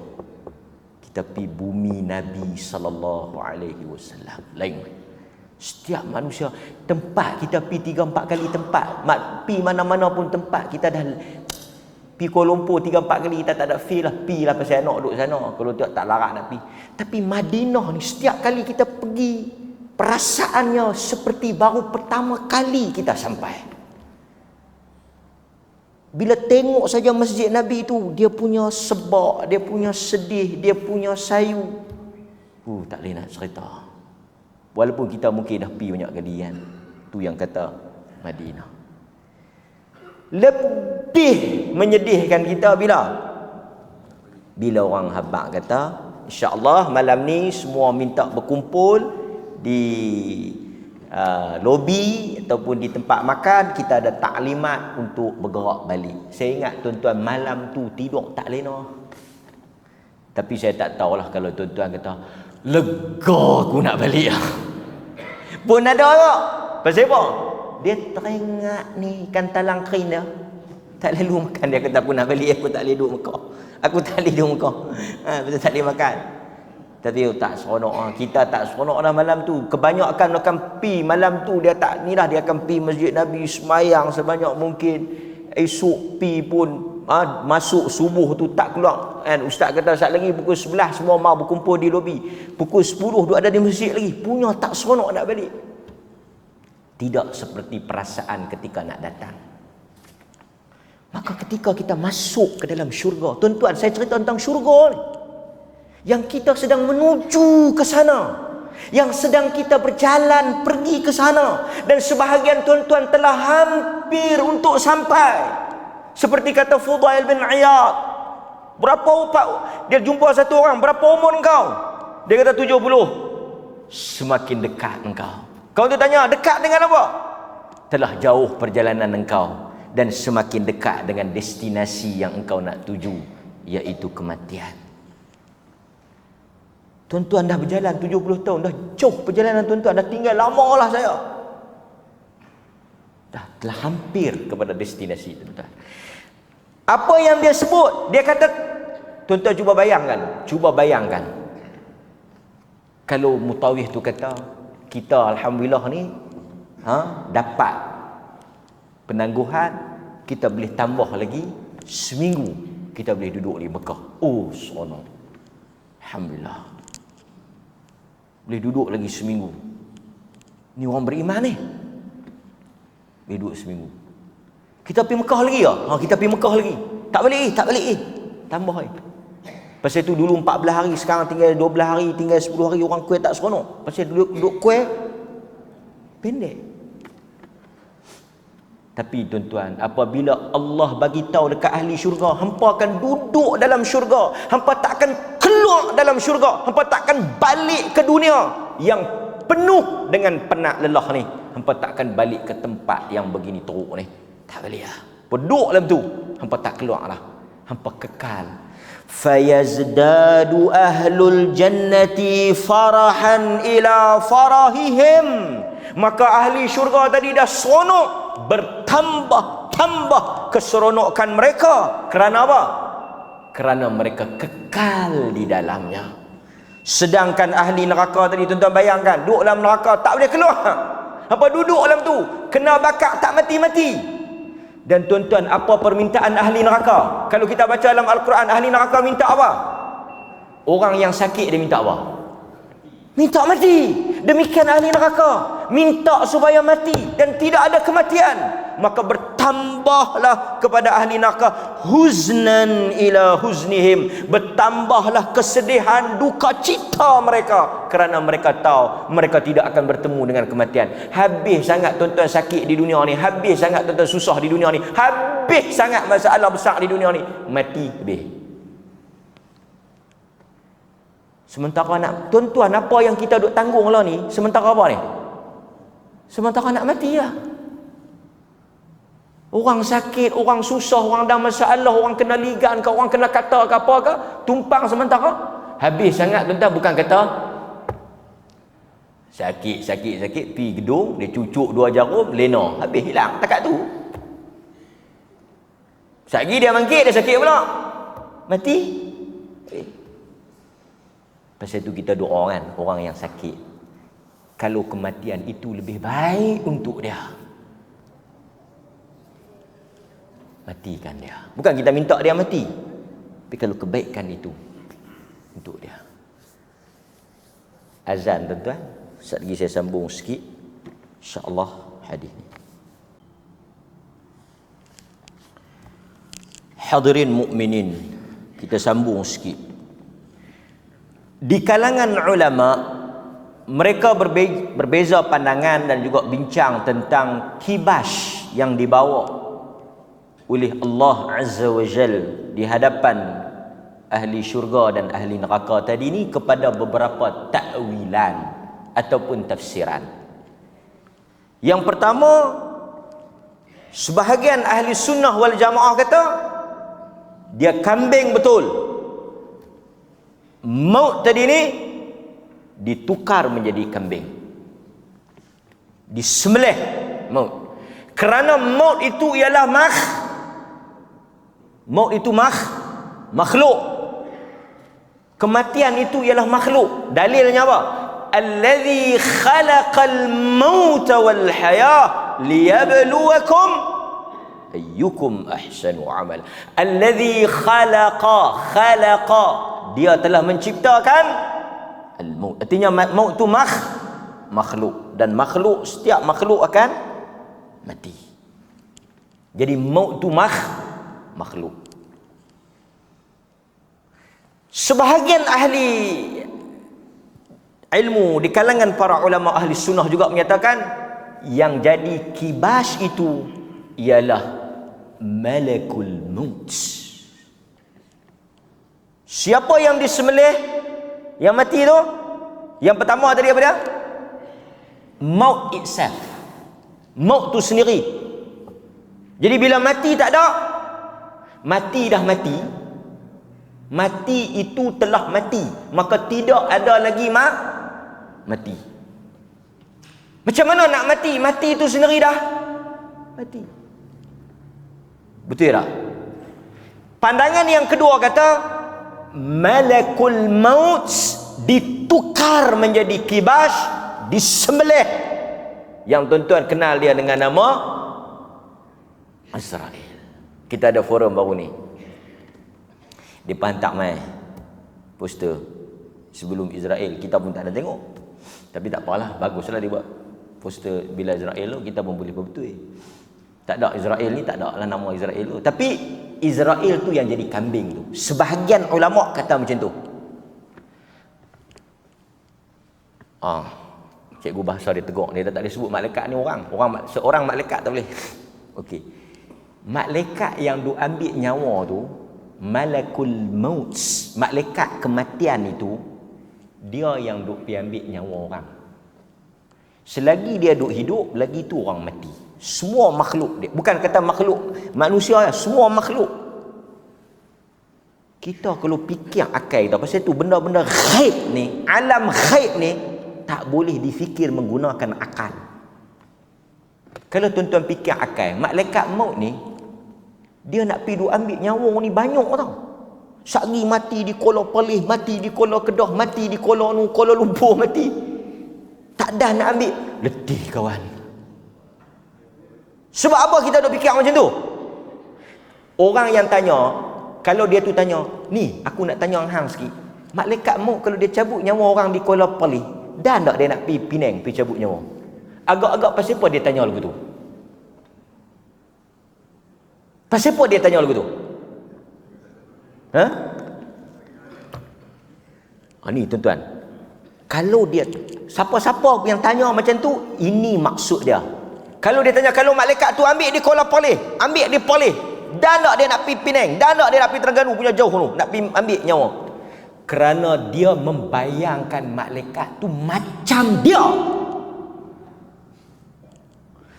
Kita pergi bumi Nabi sallallahu alaihi wasallam. Lain. Setiap manusia, tempat kita pergi 3-4 kali tempat. Pergi mana-mana pun tempat, kita dah pergi Kuala Lumpur 3-4 kali, kita tak ada feel lah. Pergi lah pasal nak duduk sana. Kalau tak larat nak pergi. Tapi Madinah ni, setiap kali kita pergi, perasaannya seperti baru pertama kali kita sampai. Bila tengok saja masjid Nabi tu, dia punya sebab, dia punya sedih, dia punya sayu. Tak boleh nak cerita. Walaupun kita mungkin dah pergi banyak kali kan. Tu yang kata Madinah. Lebih menyedihkan kita bila orang habaq kata, insya-Allah malam ni semua minta berkumpul di lobi ataupun di tempat makan, kita ada taklimat untuk bergerak balik. Saya ingat tuan-tuan malam tu tidur tak lena. Tapi saya tak tahulah kalau tuan-tuan kata lega aku nak balik pun ada tak? Pasal apa? Dia teringat ni ikan talang kering dia. Tak lalu makan. Dia kata aku nak balik, aku tak boleh duduk Mekah. Aku tak boleh duduk Mekah. Betul tak boleh makan. Tapi tak seronok. Kita tak seronok dah malam tu. Kebanyakan akan pi malam tu. Dia tak ni lah. Dia akan pi masjid Nabi semayang sebanyak mungkin. Esok pi pun masuk subuh tu tak keluar. Ustaz kata saat lagi pukul 11 semua mau berkumpul di lobi. Pukul 10 duk ada di masjid lagi. Punya tak seronok nak balik. Tidak seperti perasaan ketika nak datang. Maka ketika kita masuk ke dalam syurga, tuan-tuan saya cerita tentang syurga ni, yang kita sedang menuju ke sana, yang sedang kita berjalan pergi ke sana, dan sebahagian tuan-tuan telah hampir untuk sampai. Seperti kata Fudail bin Iyad, dia jumpa satu orang, berapa umur engkau? Dia kata 70. Semakin dekat engkau. Kau tu tanya, dekat dengan apa? Telah jauh perjalanan engkau dan semakin dekat dengan destinasi yang engkau nak tuju, iaitu kematian. Tuan-tuan dah berjalan 70 tahun, dah jauh perjalanan tuan-tuan, dah tinggal lama lah saya. Telah hampir kepada destinasi tuan-tuan. Apa yang dia sebut? Dia kata, tuan-tuan cuba bayangkan. Kalau Mutawif tu kata, kita alhamdulillah ni dapat penangguhan, kita boleh tambah lagi seminggu, kita boleh duduk di Mekah. Seronok. Alhamdulillah. Boleh duduk lagi seminggu. Ni orang beriman ni. Boleh duduk seminggu. Kita pergi Mekah lagi ya? Kita pergi Mekah lagi. Tak balik. Tambah lagi. Pasal tu dulu 14 hari, sekarang tinggal 12 hari, tinggal 10 hari, orang Kuwait tak seronok. Pasal duduk Kuwait pendek. Tapi tuan-tuan, apabila Allah bagi tahu dekat ahli syurga, hampa akan duduk dalam syurga, hampa tak akan keluar dalam syurga, hampa tak akan balik ke dunia. Yang penuh dengan penat lelah ni, hampa takkan balik ke tempat yang begini teruk ni. Tak boleh lah. Duduk dalam tu, hampa tak keluar lah. Hampa kekal. Fayazdadu ahlul jannati farahan ila farahihim. Maka ahli syurga tadi dah seronok, bertambah-tambah keseronokan mereka. Kerana apa? Kerana mereka kekal di dalamnya. Sedangkan ahli neraka tadi, tuan-tuan bayangkan, duduk dalam neraka tak boleh keluar. Apa duduk dalam tu, kena bakar tak mati-mati. Dan tuan-tuan, apa permintaan ahli neraka? Kalau kita baca dalam Al-Quran, ahli neraka minta apa? Orang yang sakit dia minta apa? Minta mati. Demikian ahli neraka, minta supaya mati dan tidak ada kematian. Maka bertambahlah kepada ahli neraka huznan ila huznihim, bertambahlah kesedihan, duka cita mereka, kerana mereka tahu mereka tidak akan bertemu dengan kematian. Habis sangat tuan-tuan sakit di dunia ni, habis sangat tuan-tuan susah di dunia ni, habis sangat masalah besar di dunia ni, mati habis. Sementara nak, tuan-tuan, apa yang kita duk tanggung lah ni, sementara apa ni? Sementara nak mati lah. Orang sakit, orang susah, orang ada masalah, orang kena ligan ke, orang kena kata ke apa ke, tumpang sementara. Habis sangat tuan-tuan, bukan kata sakit, pi gedung, dia cucuk 2 jarum, lena, habis hilang, takat tu. Sekejap dia bangkit, dia sakit pula, mati. Pasal itu kita doa kan, orang yang sakit, kalau kematian itu lebih baik untuk dia, matikan dia. Bukan kita minta dia mati, tapi kalau kebaikan itu untuk dia. Azan tuan-tuan, sekejap lagi saya sambung sikit, insya-Allah hadis ni. Hadirin mukminin, kita sambung sikit. Di kalangan ulama, mereka berbeza pandangan dan juga bincang tentang kibas yang dibawa oleh Allah Azza wa Jal di hadapan ahli syurga dan ahli neraka tadi ni kepada beberapa ta'wilan ataupun tafsiran. Yang pertama, sebahagian ahli sunnah wal jamaah kata dia kambing betul. Maut tadi ni ditukar menjadi kambing, disembelih maut. Kerana maut itu ialah makhluk. Kematian itu ialah makhluk. Dalilnya apa? Allazi khalaqal mauta wal hayah liyabluwakum ayyukum ahsanu amal. Allazi khalaqa, dia telah menciptakan al-maut. Artinya maut itu makhluk, dan makhluk, setiap makhluk akan mati. Jadi maut itu makhluk. Sebahagian ahli ilmu di kalangan para ulama ahli sunnah juga menyatakan yang jadi kibas itu ialah malakul maut. Siapa yang disembelih, yang mati tu? Yang pertama tadi apa dia? Maut itself. Maut tu sendiri. Jadi bila mati tak ada, mati dah mati. Mati itu telah mati, maka tidak ada lagi mati. Macam mana nak mati? Mati itu sendiri dah mati. Betul tak? Pandangan yang kedua kata malakul maut ditukar menjadi kibas, disembelih. Yang tuan-tuan kenal dia dengan nama Azrail. Kita ada forum baru ni, dia hantar mai poster sebelum Israel. Kita pun tak ada tengok, tapi tak apalah, baguslah dia buat poster bila Israel tu, kita pun boleh betul. Tak ada Israel ni, tak ada lah nama Israel tu, tapi Israel tu yang jadi kambing tu. Sebahagian ulama kata macam tu. Cikgu bahasa dia tegur, dia tak boleh sebut malaikat ni orang seorang malaikat tak boleh. Okey. Malaikat yang duk ambil nyawa tu, malakul maut, malaikat kematian itu, dia yang duk pi ambil nyawa orang. Selagi dia duk hidup, lagi tu orang mati. Semua makhluk dia. Bukan kata makhluk manusia, semua makhluk. Kita kalau fikir akal kita, pasal tu benda-benda ghaib ni, alam ghaib ni, tak boleh difikir menggunakan akal. Kalau tuan-tuan fikir akal, malaikat maut ni, dia nak pergi duk ambil nyawa ni banyak tau. Sehari mati di Kuala Perlis, mati di Kuala Kedah, mati di Kuala Lumpur, mati. Tak dah nak ambil. Letih kawan. Sebab apa kita duk fikir macam tu? Orang yang tanya, kalau dia tu tanya, ni aku nak tanya hang sikit. Malaikat maut kalau dia cabut nyawa orang di Kuala Perlis, dah tak dia nak pergi Penang, pergi cabut nyawa? Agak-agak pasal apa dia tanya lagu tu? Pasal apa dia tanya lagu tu? Ha? Ni tuan-tuan. Kalau dia, siapa-siapa yang tanya macam tu, ini maksud dia. Kalau dia tanya, kalau malaikat tu ambil di Kuala Perlis, ambil di Perlis, dah tak dia nak pergi Penang, dah tak dia nak pergi Terengganu punya jauh tu, nak pergi ambil nyawa. Kerana dia membayangkan malaikat tu macam dia.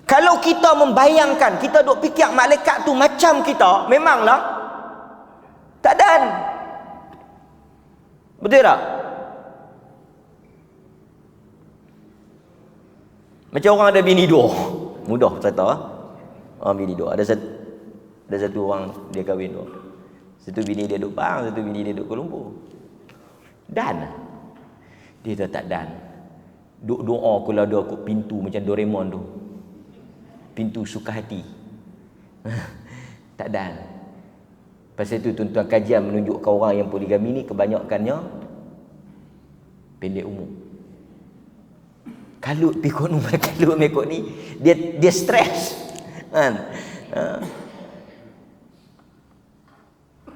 Kalau kita membayangkan, kita duk fikir malaikat tu macam kita, memanglah tak dan. Betul tak? Macam orang ada bini dua. Mudah cerita. Orang bini dua. Ada satu orang dia kahwin dua. Satu bini dia duduk Pahang, satu bini dia duduk Kuala Lumpur. Dan dia tak dan. Duk doa kalau ada aku pintu macam Doraemon tu. Pintu suka hati. Tak dan. Pasal tu tuan-tuan, kajian menunjukkan orang yang poligami ni kebanyakannya pendek umur. Kalut pikut umur, kalut mekot ni, dia stres. Kan?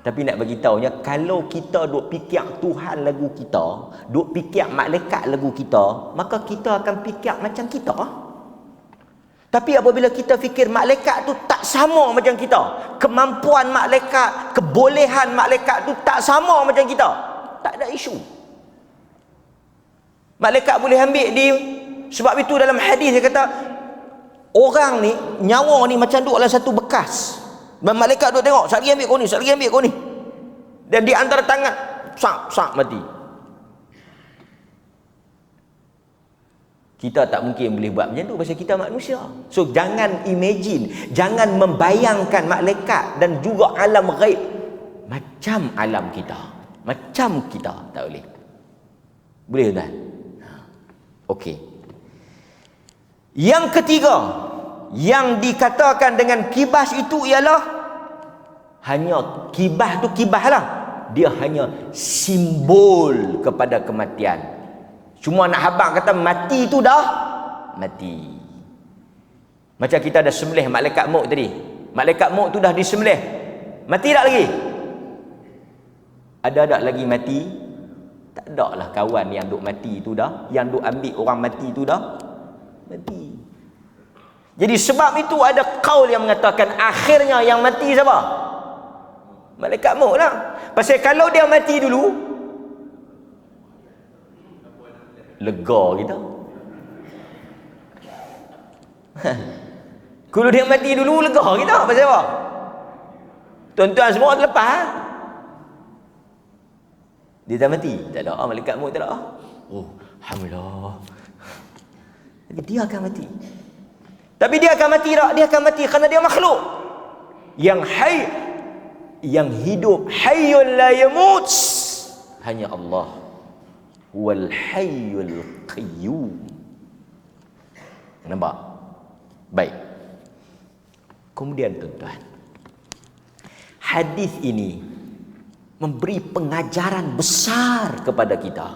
Tapi nak bagi tahunya, kalau kita duk fikir Tuhan lagu kita, duk fikir malaikat lagu kita, maka kita akan fikir macam kita. Tapi apabila kita fikir malaikat tu tak sama macam kita, kemampuan malaikat, kebolehan malaikat tu tak sama macam kita, tak ada isu. Malaikat boleh ambil di, sebab itu dalam hadis dia kata, orang ni, nyawa ni macam duduk dalam satu bekas. Dan malaikat duduk tengok, sekali ambil kau ni, sekali ambil kau ni. Dan di antara tangan, sak mati. Kita tak mungkin boleh buat macam tu pasal kita manusia. So jangan imagine, jangan membayangkan malaikat dan juga alam ghaib macam alam kita. Macam kita, tak boleh. Boleh tak? Okey. Yang ketiga, yang dikatakan dengan kibas itu ialah hanya kibas tu kibas lah. Dia hanya simbol kepada kematian. Cuma nak habang kata mati tu dah mati. Macam kita dah sembelih malaikat maut tadi. Malaikat maut tu dah disembelih. Mati tak lagi? Ada tak lagi mati? Tak ada lah kawan yang duk mati tu dah. Yang duk ambil orang mati tu dah mati. Jadi sebab itu ada kaul yang mengatakan akhirnya yang mati siapa? Malaikat maut lah. Pasal kalau dia mati dulu, lega kita. Kalau dia mati dulu, lega kita. Pasal apa? Tuan-tuan semua terlepas. Dia dah mati. Tak ada. Malaikat maut tak ada. Oh, alhamdulillah. Jadi dia akan mati. Tapi dia akan mati tak? Dia akan mati kerana dia makhluk. Yang hayy, yang hidup, hayyul la yamut, hanya Allah. Wal hayyul qayyum. Nampak? Baik. Kemudian tuan-tuan, hadis ini memberi pengajaran besar kepada kita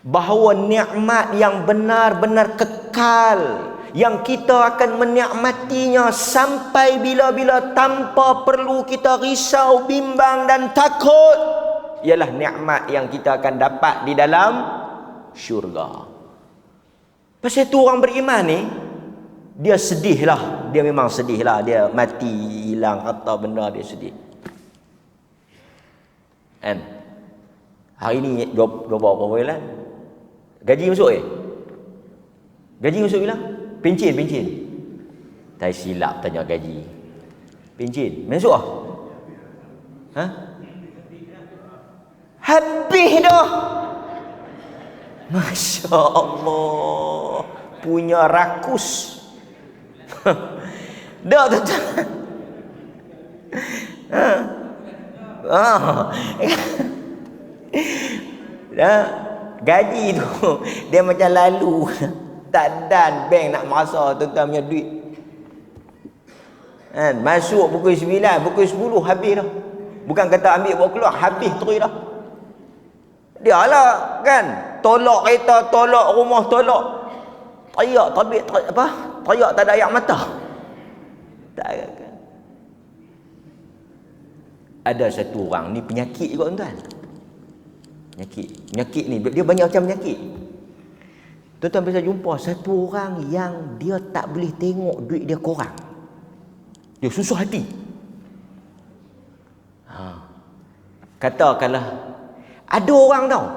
bahawa nikmat yang benar-benar kekal, yang kita akan menikmatinya sampai bila-bila tanpa perlu kita risau, bimbang dan takut, ialah nikmat yang kita akan dapat di dalam syurga. Pasal itu orang beriman ni, dia sedih lah. Dia memang sedih lah. Dia mati, hilang harta benda, dia sedih. Kan? Hari ni berapa bulan? Gaji masuk Gaji masuk bila? Pencen. Tak silap tanya gaji. Pencen. Masuk ah? Ha? Habis dah. Masya Allah. Punya rakus. Dah tuan-tuan. Gaji tu dia macam lalu. Tak dan bank nak merasa tuan-tuan punya duit. Kan? Masuk pukul 9, pukul 10 habis dah. Bukan kata ambil bawa keluar, habis terus dah. Dia lah kan, tolak kereta, tolak rumah, tolak. Teriak tabik apa? Teriak tak ada air mata. Tak kan. Ada satu orang ni penyakit juga tuan-tuan. Penyakit ni dia banyak macam penyakit. Tuan-tuan bisa jumpa satu orang yang dia tak boleh tengok duit dia kurang. Dia susah hati. Katakanlah ada orang tau,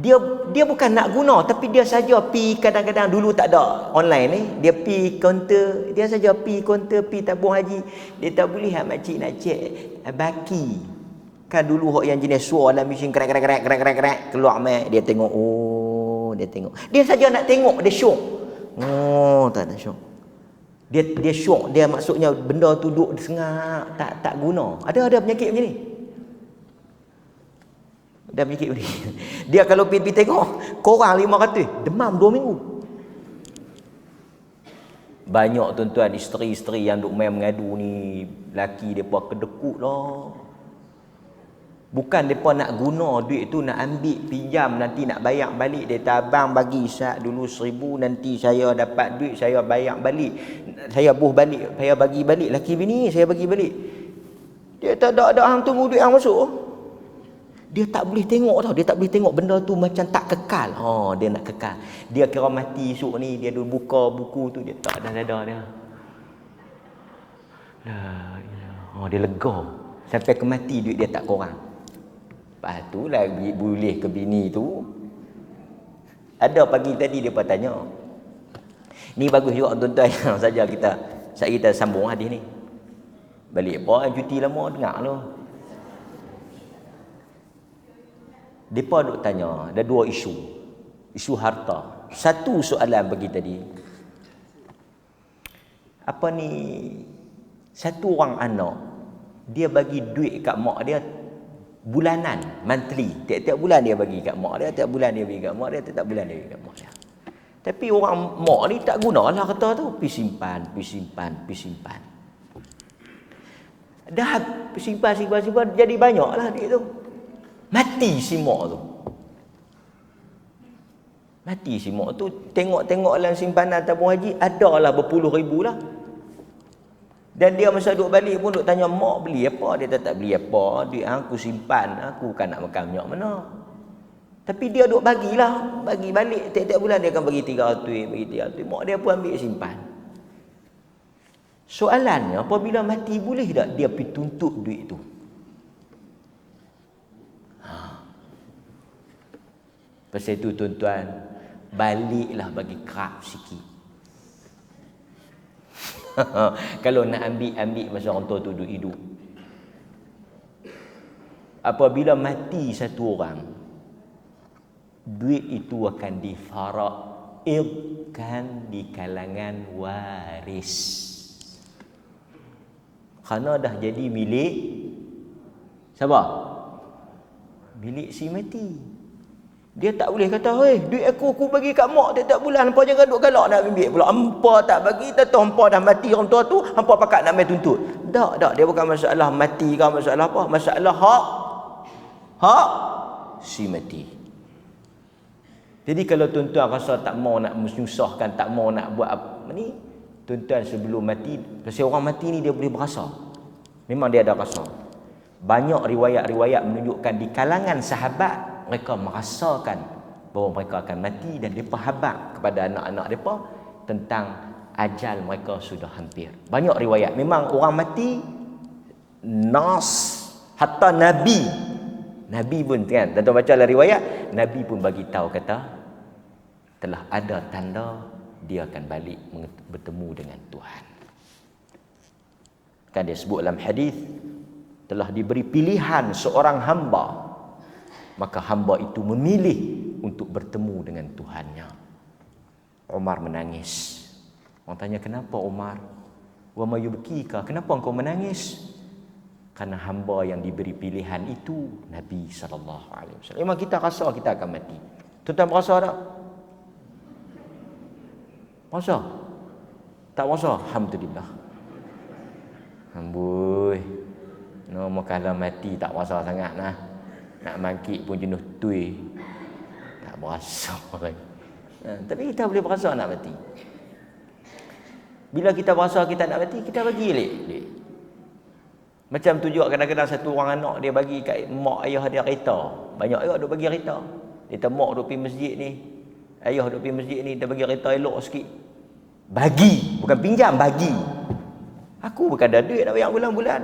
dia bukan nak guna, tapi dia saja pi, kadang-kadang dulu tak ada online ni, dia pi kaunter, dia saja pi kaunter, pi tabung haji. Dia tak boleh makcik nak cek baki. Kan dulu hok yang jenis suara dalam mesin krek keluar mai, dia tengok, dia tengok. Dia saja nak tengok, dia syok. Tak ada syok. Dia syok, dia maksudnya benda tu duduk sengak, tak guna. Ada penyakit macam ni. Ada penyakit macam ni. Dia kalau pergi tengok, korang 500, demam 2 minggu. Banyak tuan-tuan isteri-isteri yang duk main mengadu ni, laki depa kedekut lah. Bukan mereka nak guna duit tu, nak ambil pinjam, nanti nak bayar balik. Dia kata, abang bagi sat dulu 1,000, nanti saya dapat duit, saya bayar balik. Saya buh balik, saya bagi balik. Laki bini, saya bagi balik. Dia tak ada hang tunggu duit hang masuk. Dia tak boleh tengok tau. Dia tak boleh tengok benda tu macam tak kekal. Dia nak kekal. Dia kira mati esok ni, dia dulu buka buku tu, dia tak dah sedar dia. Dia lega. Sampai ke mati duit dia tak kurang. Lepas tu lah boleh ke bini tu. Ada pagi tadi dia pun tanya. Ni bagus juga tuan-tuan yang saja kita sambung hadis ni. Balik apa cuti lama dengar lu. Depa duk tanya, ada 2 isu. Isu harta. Satu soalan bagi tadi. Apa ni, satu orang anak, dia bagi duit kat mak dia bulanan, monthly. Tiap-tiap bulan dia bagi kat mak dia, tiap bulan dia bagi kat mak dia, tiap bulan dia bagi kat mak dia. Tapi orang mak ni tak gunalah kata tu, pergi simpan. Dah simpan jadi banyaklah duit tu. Mati si mak tu. Tengok dalam simpanan tabung haji adalah berpuluh ribu lah. Dan dia masa duk balik pun duk tanya, mak beli apa? Dia tak beli apa. Duit aku simpan, aku kan nak makan minyak mana. Tapi dia duk bagilah, bagi balik. Tiap-tiap bulan dia akan bagi 300, mak dia pun ambil simpan. Soalannya, apabila mati boleh tak dia pergi tuntut duit tu? Pasal itu tuan-tuan, baliklah bagi kerap sikit. Kalau nak ambil masa orang tua tu duduk hidup. Apabila mati satu orang, duit itu akan difaraidkan di kalangan waris. Kerana dah jadi milik siapa? Milik si mati. Dia tak boleh kata, duit aku bagi kat mak tiap bulan, hampa jangan duk galak nak ambil pula. Hampa tak bagi, tahu hampa dah mati orang tua tu, hampa pakat nak main tuntut. Tak, dia bukan masalah mati ke masalah apa, masalah hak si mati. Jadi kalau tuan-tuan rasa tak mau nak menyusahkan, tak mau nak buat apa ni, tuan-tuan sebelum mati, pasal orang mati ni dia boleh berasa. Memang dia ada rasa. Banyak riwayat-riwayat menunjukkan di kalangan sahabat mereka merasakan bahawa mereka akan mati dan mereka habaq kepada anak-anak mereka tentang ajal mereka sudah hampir. Banyak riwayat. Memang orang mati nas, hatta Nabi pun kan, tuan-tuan baca dalam riwayat, Nabi pun bagi tahu kata telah ada tanda dia akan balik bertemu dengan Tuhan. Kan dia sebut dalam hadis, telah diberi pilihan seorang hamba, maka hamba itu memilih untuk bertemu dengan Tuhannya. Umar menangis. Orang tanya, kenapa Umar? Wa ma yubkika, kenapa engkau menangis? Karena hamba yang diberi pilihan itu Nabi SAW. Memang kita rasa kita akan mati. Tuan-tuan berasa tak? Rasa? Tak rasa? Alhamdulillah. Amboi. Nama kalau mati tak rasa sangat nah. Nak mangkit pun jenuh tui. Tak berasa lagi. Tapi kita boleh berasa nak mati. Bila kita berasa kita nak mati, kita bagi elok. Macam tu juga kadang-kadang satu orang anak dia bagi kat mak ayah dia kereta. Banyak juga duk bagi kereta. Dia kata mak duk pergi masjid ni, ayah duk pergi masjid ni, dia bagi kereta elok sikit. Bagi, bukan pinjam, bagi. Aku bukan ada duit nak bayar bulan-bulan.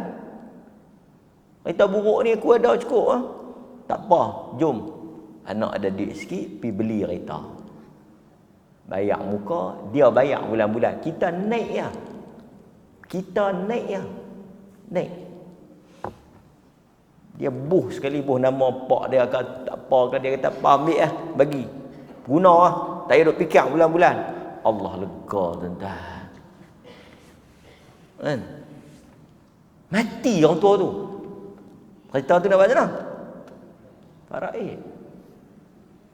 Kereta buruk ni aku ada cukup ah. Tak apa, jom. Anak ada duit sikit, pergi beli kereta. Bayar muka, dia bayar bulan-bulan. Kita naik ya. Kita naik ya. Naik. Dia buh sekali, buh nama pak dia ke tak apa ke, dia kata apa, ambil lah, bagi. Guna lah. Tak payah duk fikir bulan-bulan. Allah lega tuan-tuan. Kan? Mati orang tua tu. Kereta tu nak buat macam mana? Faraid.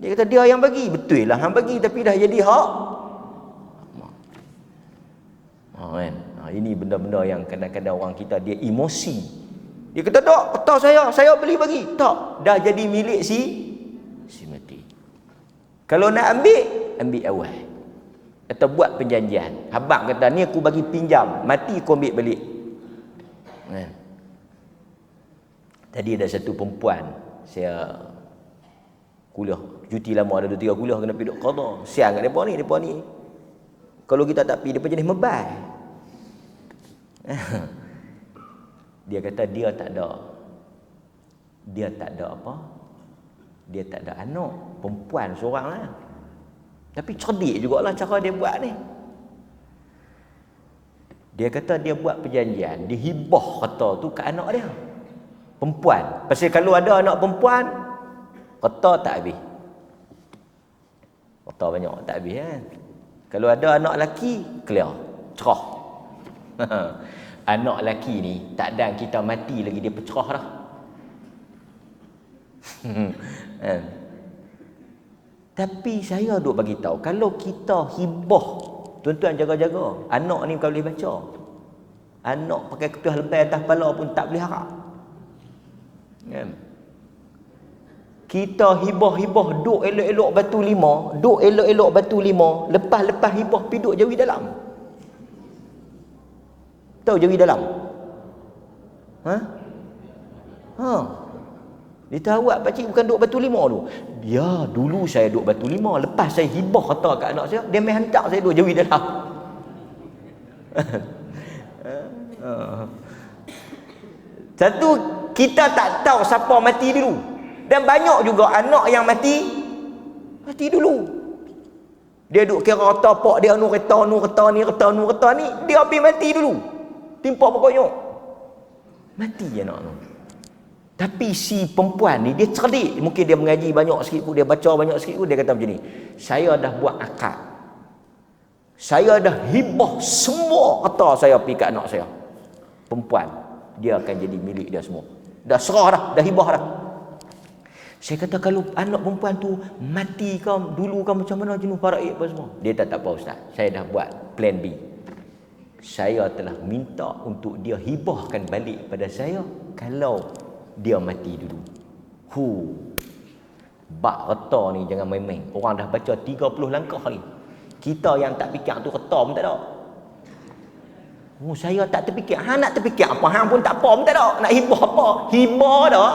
Dia kata dia yang bagi. Betul lah hang bagi, tapi dah jadi hak. Kan? Ini benda-benda yang kadang-kadang orang kita dia emosi. Dia kata tak, kereta saya beli bagi. Tak, dah jadi milik si mati. Kalau nak ambil awal. Atau buat perjanjian. Abang kata ni aku bagi pinjam, mati aku ambil balik. Kan? Tadi ada satu perempuan, saya kuliah, cuti lama ada 2-3 kuliah kena pergi duk qada. Siang kat depa ni. Kalau kita tak pergi, depa jenis mebal. Dia kata dia tak ada apa? Dia tak ada anak, perempuan seorang lah. Tapi cerdik jugalah cara dia buat ni. Dia kata dia buat perjanjian, dia hibah kereta tu ke anak dia. Perempuan. Pasal kalau ada anak perempuan, kereta tak habis. Kereta banyak tak habis kan. Kalau ada anak lelaki, clear. Cerah. Anak lelaki ni, tak ada kita mati lagi dia pecerah dah. Tapi saya duk bagi tahu, kalau kita hibah, tuan-tuan jaga-jaga. Anak ni bukan boleh baca. Anak pakai ketuah lebay atas kepala pun tak boleh harap. Kan? Kita hibah-hibah duk elok-elok batu lima, lepas-lepas hibah pi duk jawi dalam. Tahu jawi dalam? Dia tahu pakcik bukan duk batu lima tu. Dia dulu saya duk batu lima, lepas saya hibah kata kat anak saya, dia main hantar saya duk jawi dalam. Satu, kita tak tahu siapa mati dulu. Dan banyak juga anak yang mati dulu. Dia duk kira kereta pak dia kereta ni, dia pergi mati dulu. Timpa pokoknya. Mati anak tu. Tapi si perempuan ni dia cerdik. Mungkin dia mengaji banyak sikit pun, dia baca banyak sikit pun, dia kata macam ni. Saya dah buat akad. Saya dah hibah semua harta saya pergi kat anak saya. Perempuan. Dia akan jadi milik dia semua. Dah serah dah, dah hibah dah. Saya kata kalau anak perempuan tu mati kau dulu kau macam mana jenuh faraid apa semua. Dia tak apa ustaz. Saya dah buat plan B. Saya telah minta untuk dia hibahkan balik pada saya kalau dia mati dulu. Bak reta ni jangan main-main. Orang dah baca 30 langkah ni. Kita yang tak fikir tu reta pun tak ada. Saya tak terfikir. Hang nak terfikir apa? Hang pun tak apa pun tak ada. Nak hibah apa? Hibah dah.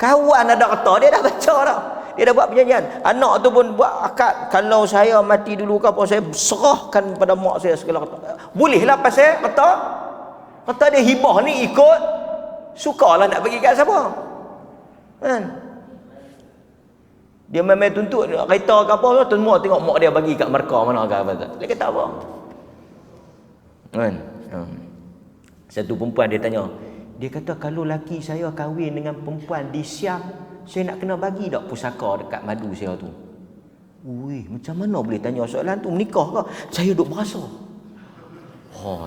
Kawan ada reta, dia dah baca dah. Dia dah buat perjanjian. Anak tu pun buat akad. Kalau saya mati dulu ke apa, saya serahkan pada mak saya segala reta. Bolehlah pasal reta. Reta dia hibah ni ikut sukalah nak bagi kat siapa. Kan? Dia main tuntut kereta ke apa, semua tengok mak dia bagi kat markah mana ke apa. Dia kata apa? Kan? Satu perempuan dia tanya, dia kata kalau laki saya kahwin dengan perempuan di Siam, saya nak kena bagi tak pusaka dekat madu saya tu? Ui, macam mana boleh tanya soalan tu? Menikah ke? Saya duk berasa.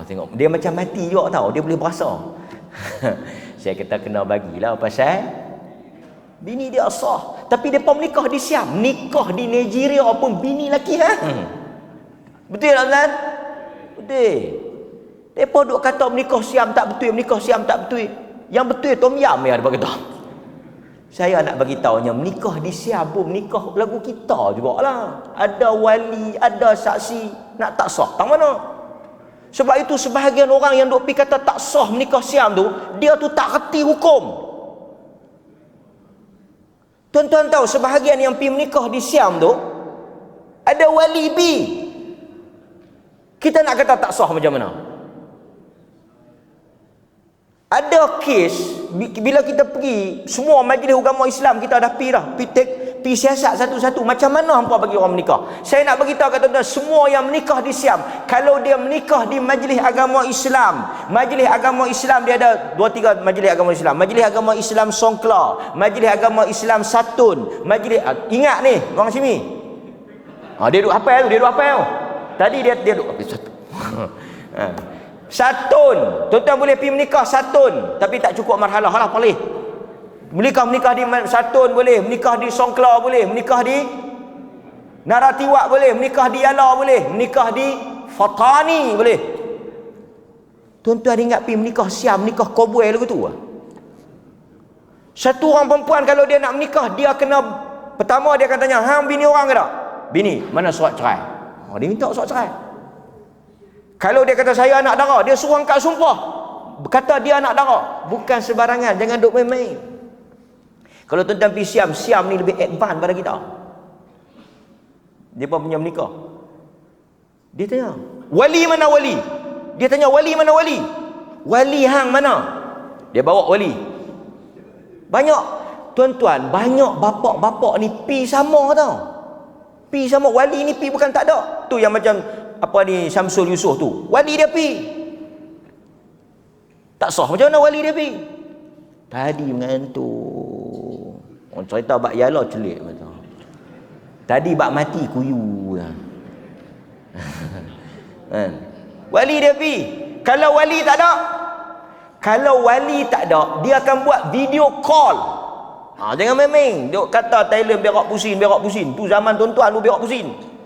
Tengok dia macam mati juga tau, dia boleh berasa. Saya kata kena bagilah pasal bini dia sah. Tapi depa menikah di Siam, nikah di Nigeria pun bini laki Betul tak Ustaz? Betul. Depa duk kata menikah Siam tak betul, menikah Siam tak betul. Yang betul tom yam ya depa kata. Saya nak bagi tahunya menikah di Siam pun menikah lagu kita jugalah. Ada wali, ada saksi, nak tak sah tang mana? Sebab itu sebahagian orang yang duk pi kata tak sah menikah Siam tu, dia tu tak reti hukum. Tuan-tuan tahu sebahagian yang pergi menikah di Siam tu ada wali B. Kita nak kata tak sah macam mana? Ada kes bila kita pergi semua majlis agama Islam kita dah pergi dah. Pergi siasat satu-satu macam mana hangpa bagi orang menikah. Saya nak bagi tahu kat tuan-tuan semua yang menikah di Siam, kalau dia menikah di majlis agama Islam, majlis agama Islam dia ada 2-3 majlis agama Islam. Majlis agama Islam Songkla, majlis agama Islam Satun, majlis ingat ni orang sini. Dia duk hafal tu, dia duk hafal tu. Tadi dia duk satu. Satun, tuan-tuan boleh pergi menikah Satun tapi tak cukup marhalah, boleh. Menikah di Satun boleh, menikah di Songkla boleh, menikah di Naratiwak boleh, menikah di Yala boleh, menikah di Fatani boleh. Tuan-tuan ingat pergi menikah Siam, menikah Koboi lagu tu. Satu orang perempuan kalau dia nak menikah, dia kena pertama dia akan tanya, hang bini orang ke tak? Bini, mana surat cerai? Dia minta surat cerai. Kalau dia kata saya anak dara, dia suruh angkat sumpah. Kata dia anak dara. Bukan sebarangan, jangan duk main-main. Kalau tuan-tuan pergi Siam, Siam ni lebih advance pada kita. Dia pun punya menikah. Dia tanya, wali mana wali? Dia tanya, wali mana wali? Wali hang mana? Dia bawa wali. Banyak, tuan-tuan, banyak bapak-bapak ni pi sama tau. Pi sama, wali ni pi bukan tak ada. Tu yang macam apa ni Syamsul Yusof tu, wali dia pi tak sah, macam mana wali dia pi? Tadi mengantuk, orang cerita bak Yala celik macam tadi bak mati kuyu kan. Wali dia pi. Kalau wali tak ada, dia akan buat video call. Jangan main-main duk kata Thailand berak pusing. Tu zaman tuan-tuan lu berak pusing.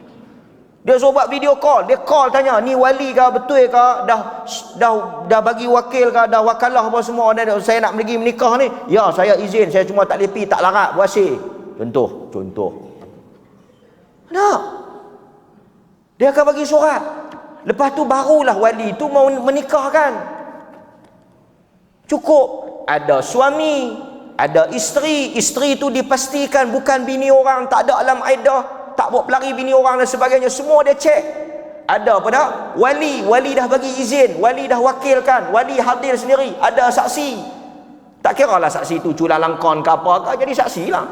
Dia suruh buat video call. Dia call tanya, ni wali ke, betul ke, dah bagi wakil ke, dah wakalah apa semua, saya nak pergi menikah ni. Ya, saya izin, saya cuma tak boleh pergi, tak larat, buasir. Contoh. Tak. Dia akan bagi surat. Lepas tu barulah wali tu mau menikahkan. Cukup ada suami, ada isteri. Isteri tu dipastikan bukan bini orang, tak ada alam aidah, tak buat pelari bini orang dan sebagainya, semua dia cek. Ada apa tak? Wali dah bagi izin, wali dah wakilkan, wali hadir sendiri, ada saksi. Tak kira lah saksi tu cula langkon ke apa, jadi saksi lah,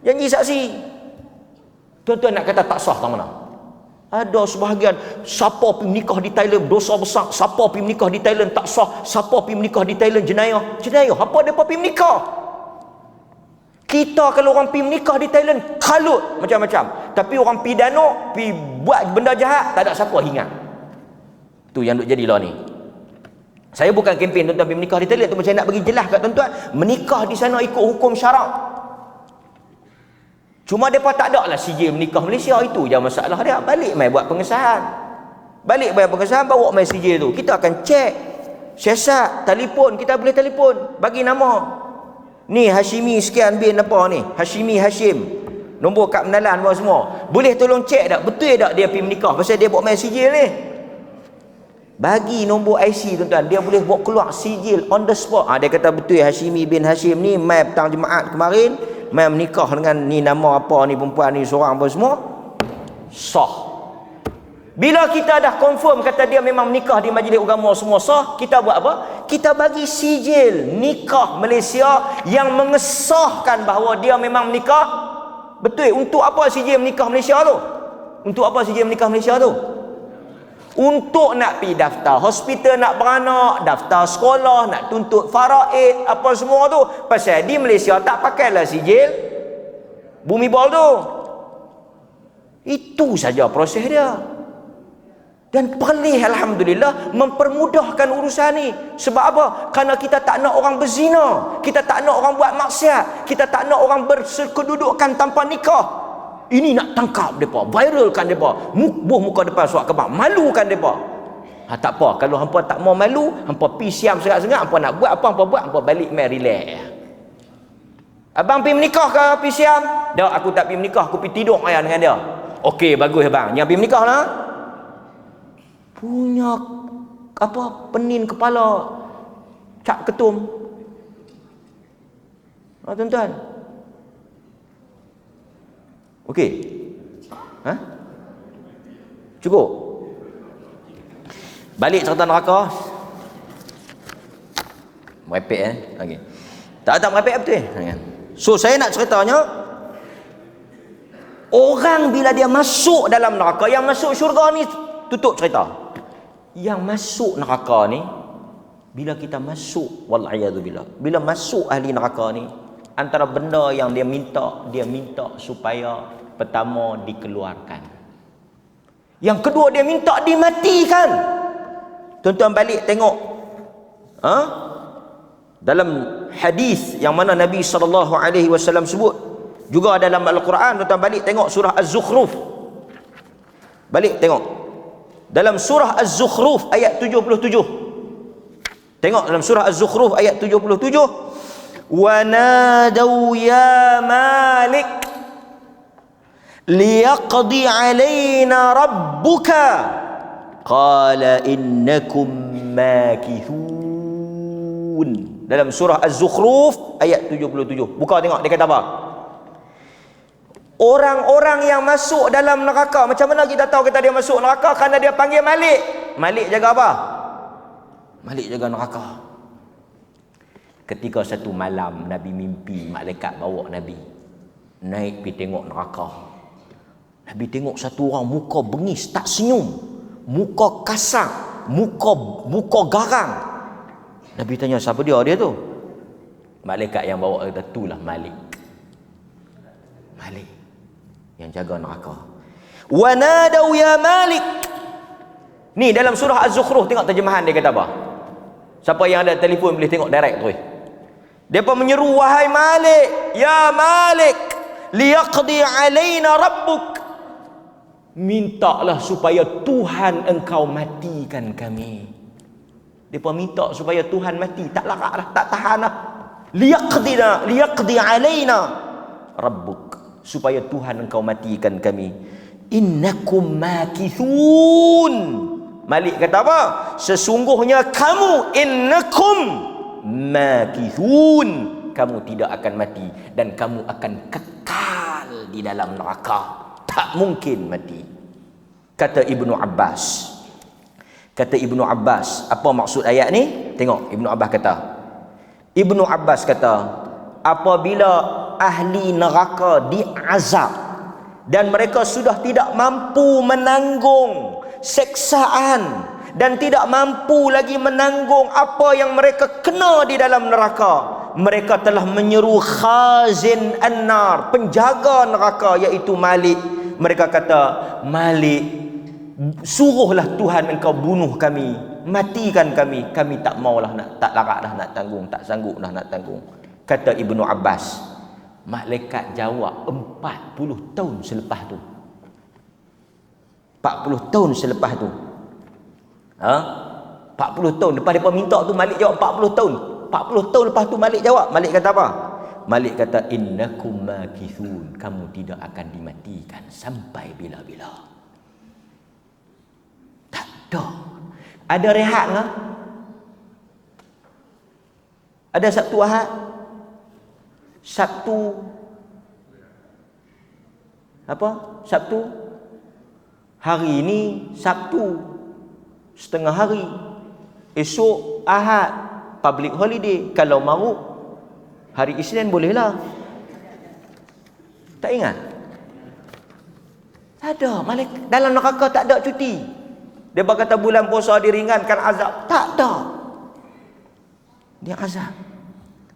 janji saksi. Tuan-tuan nak kata tak sah tak mana? Ada sebahagian, siapa pergi menikah di Thailand dosa besar, siapa pergi menikah di Thailand tak sah, siapa pergi menikah di Thailand jenayah. Apa dia pergi menikah? Kita kalau orang pergi menikah di Thailand kalut macam-macam, tapi orang pergi Danau, pergi buat benda jahat, tak ada siapa ingat. Tu yang duk jadilah ni. Saya bukan kempen tuan-tuan pergi menikah di Thailand tu, saya nak bagi jelas kat tuan-tuan, menikah di sana ikut hukum syarak. Cuma depa tak ada lah sijil menikah Malaysia, itu je masalah dia. Balik mai buat pengesahan. Bawa mai sijil tu. Kita akan cek siasat, telefon, kita boleh telefon, bagi nama. Ni Hashimi sekian bin apa ni? Hashimi Hashim. Nombor kad pengenalan apa semua. Boleh tolong cek tak betul tak dia pergi menikah pasal dia buat main sijil ni. Bagi nombor IC tuan-tuan, dia boleh buat keluar sijil on the spot. Dia kata betul Hashimi bin Hashim ni mai petang Jumaat kemarin mai menikah dengan ni nama apa ni perempuan ni seorang apa semua. Sah. Bila kita dah confirm kata dia memang menikah di majlis agama semua sah, kita buat apa? Kita bagi sijil nikah Malaysia yang mengesahkan bahawa dia memang menikah Betul. Untuk apa CJ menikah Malaysia tu? Untuk apa CJ menikah Malaysia tu? Untuk nak pergi daftar hospital nak beranak, daftar sekolah, nak tuntut faraid, apa semua tu. Pasal di Malaysia tak pakailah sijil bumi bol tu. Itu saja proses dia. Dan perlih alhamdulillah mempermudahkan urusan ni. Sebab apa? Kerana kita tak nak orang berzina, kita tak nak orang buat maksiat, kita tak nak orang berkedudukan tanpa nikah. Ini nak tangkap mereka, viralkan mereka, buh muka depan surat khabar, malukan mereka. Tak apa, kalau hampa tak mau malu, hampa pi siam serat-serat, hampa nak buat apa, hampa buat, hampa balik main relax. Abang pi menikah ke pi siam? Dak, aku tak pi menikah, aku pi tidur ayah dengan dia. Okey, bagus abang. Yang pi menikah lah. Punya apa? Penin kepala Cak Ketum. Tuan-tuan. Okey. Cukup. Balik cerita neraka. Merepek okey. Tak merepek betul. So saya nak ceritanya, orang bila dia masuk dalam neraka, yang masuk syurga ni tutup cerita. Yang masuk neraka ni, bila kita masuk, wal'iyadzubillah, bila masuk ahli neraka ni, antara benda yang dia minta supaya pertama dikeluarkan. Yang kedua dia minta dimatikan. Tuan-tuan balik tengok dalam hadis yang mana Nabi SAW sebut, juga dalam Al-Quran. Tuan-tuan balik tengok surah Az-Zukhruf. Balik tengok dalam surah Az-Zukhruf ayat 77. Tengok dalam surah Az-Zukhruf ayat 77. Wa nadaw ya Malik liyaqdi alaina rabbuka qala innakum makithun. Dalam surah Az-Zukhruf ayat 77. Buka tengok dia kata apa? Orang-orang yang masuk dalam neraka, macam mana kita tahu kita dia masuk neraka? Kerana dia panggil Malik. Malik jaga apa? Malik jaga neraka. Ketika satu malam Nabi mimpi malaikat bawa Nabi naik pergi tengok neraka. Nabi tengok satu orang muka bengis, tak senyum, muka kasar, muka garang. Nabi tanya, siapa dia tu? Malaikat yang bawa kata, itulah Malik. Malik yang jaga neraka. Wa nadau ya Malik. Ni dalam surah Az-Zukhruf, tengok terjemahan dia kata apa? Siapa yang ada telefon boleh tengok direct tu. Depa menyeru, wahai Malik, ya Malik, liyaqdi alaina rabbuk. Mintalah supaya Tuhan engkau matikan kami. Depa minta supaya Tuhan mati, tak larat dah, tak tahan dah. Liyaqdi alaina rabbuk, supaya Tuhan engkau matikan kami. Innakum makithun. Malik kata apa? Sesungguhnya kamu, innakum makithun, kamu tidak akan mati dan kamu akan kekal di dalam neraka, tak mungkin mati. Kata Ibnu Abbas, apa maksud ayat ni? Tengok Ibnu Abbas kata, apabila ahli neraka diazab dan mereka sudah tidak mampu menanggung seksaan dan tidak mampu lagi menanggung apa yang mereka kena di dalam neraka, mereka telah menyeru khazin an-nar, penjaga neraka, iaitu Malik. Mereka kata, Malik, suruhlah Tuhan engkau bunuh kami, matikan kami, kami tak maulah, tak larat dah nak tanggung, tak sanggup dah nak tanggung. Kata Ibnu Abbas, malaikat jawab 40 tahun selepas tu. 40 tahun selepas tu. 40 tahun lepas mereka minta tu, Malik jawab 40 tahun. 40 tahun lepas tu Malik jawab. Malik kata apa? Malik kata, innakum makithun, kamu tidak akan dimatikan sampai bila-bila. Tak ada. Ada rehat ke? Ada Sabtu Ahad? Sabtu hari ini Sabtu setengah hari, esok Ahad public holiday. Kalau mahu hari Isnin bolehlah. Tak ingat? Tak ada. Dalam neraka tak ada cuti. Dia berkata bulan puasa diringankan azab. Tak ada. Dia azab.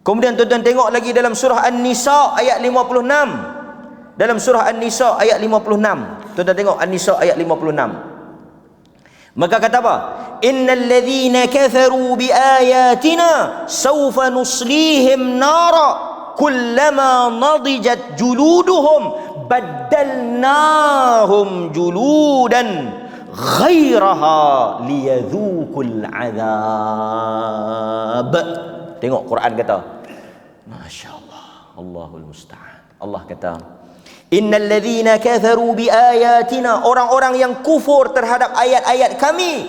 Kemudian tuan-tuan tengok lagi dalam surah An-Nisa ayat 56. Dalam surah An-Nisa ayat 56. Tuan-tuan tengok An-Nisa ayat 56. Maka kata apa? Innal ladzina kafaru bi ayatina sawfa nuslihim nara kullama nadijat juluduhum baddalnahum juludan ghairaha liyadhukul azab. Tengok Quran kata, masya-Allah, Allahul musta'an. Allah kata, innal ladzina kafaru bi ayatina, orang-orang yang kufur terhadap ayat-ayat kami,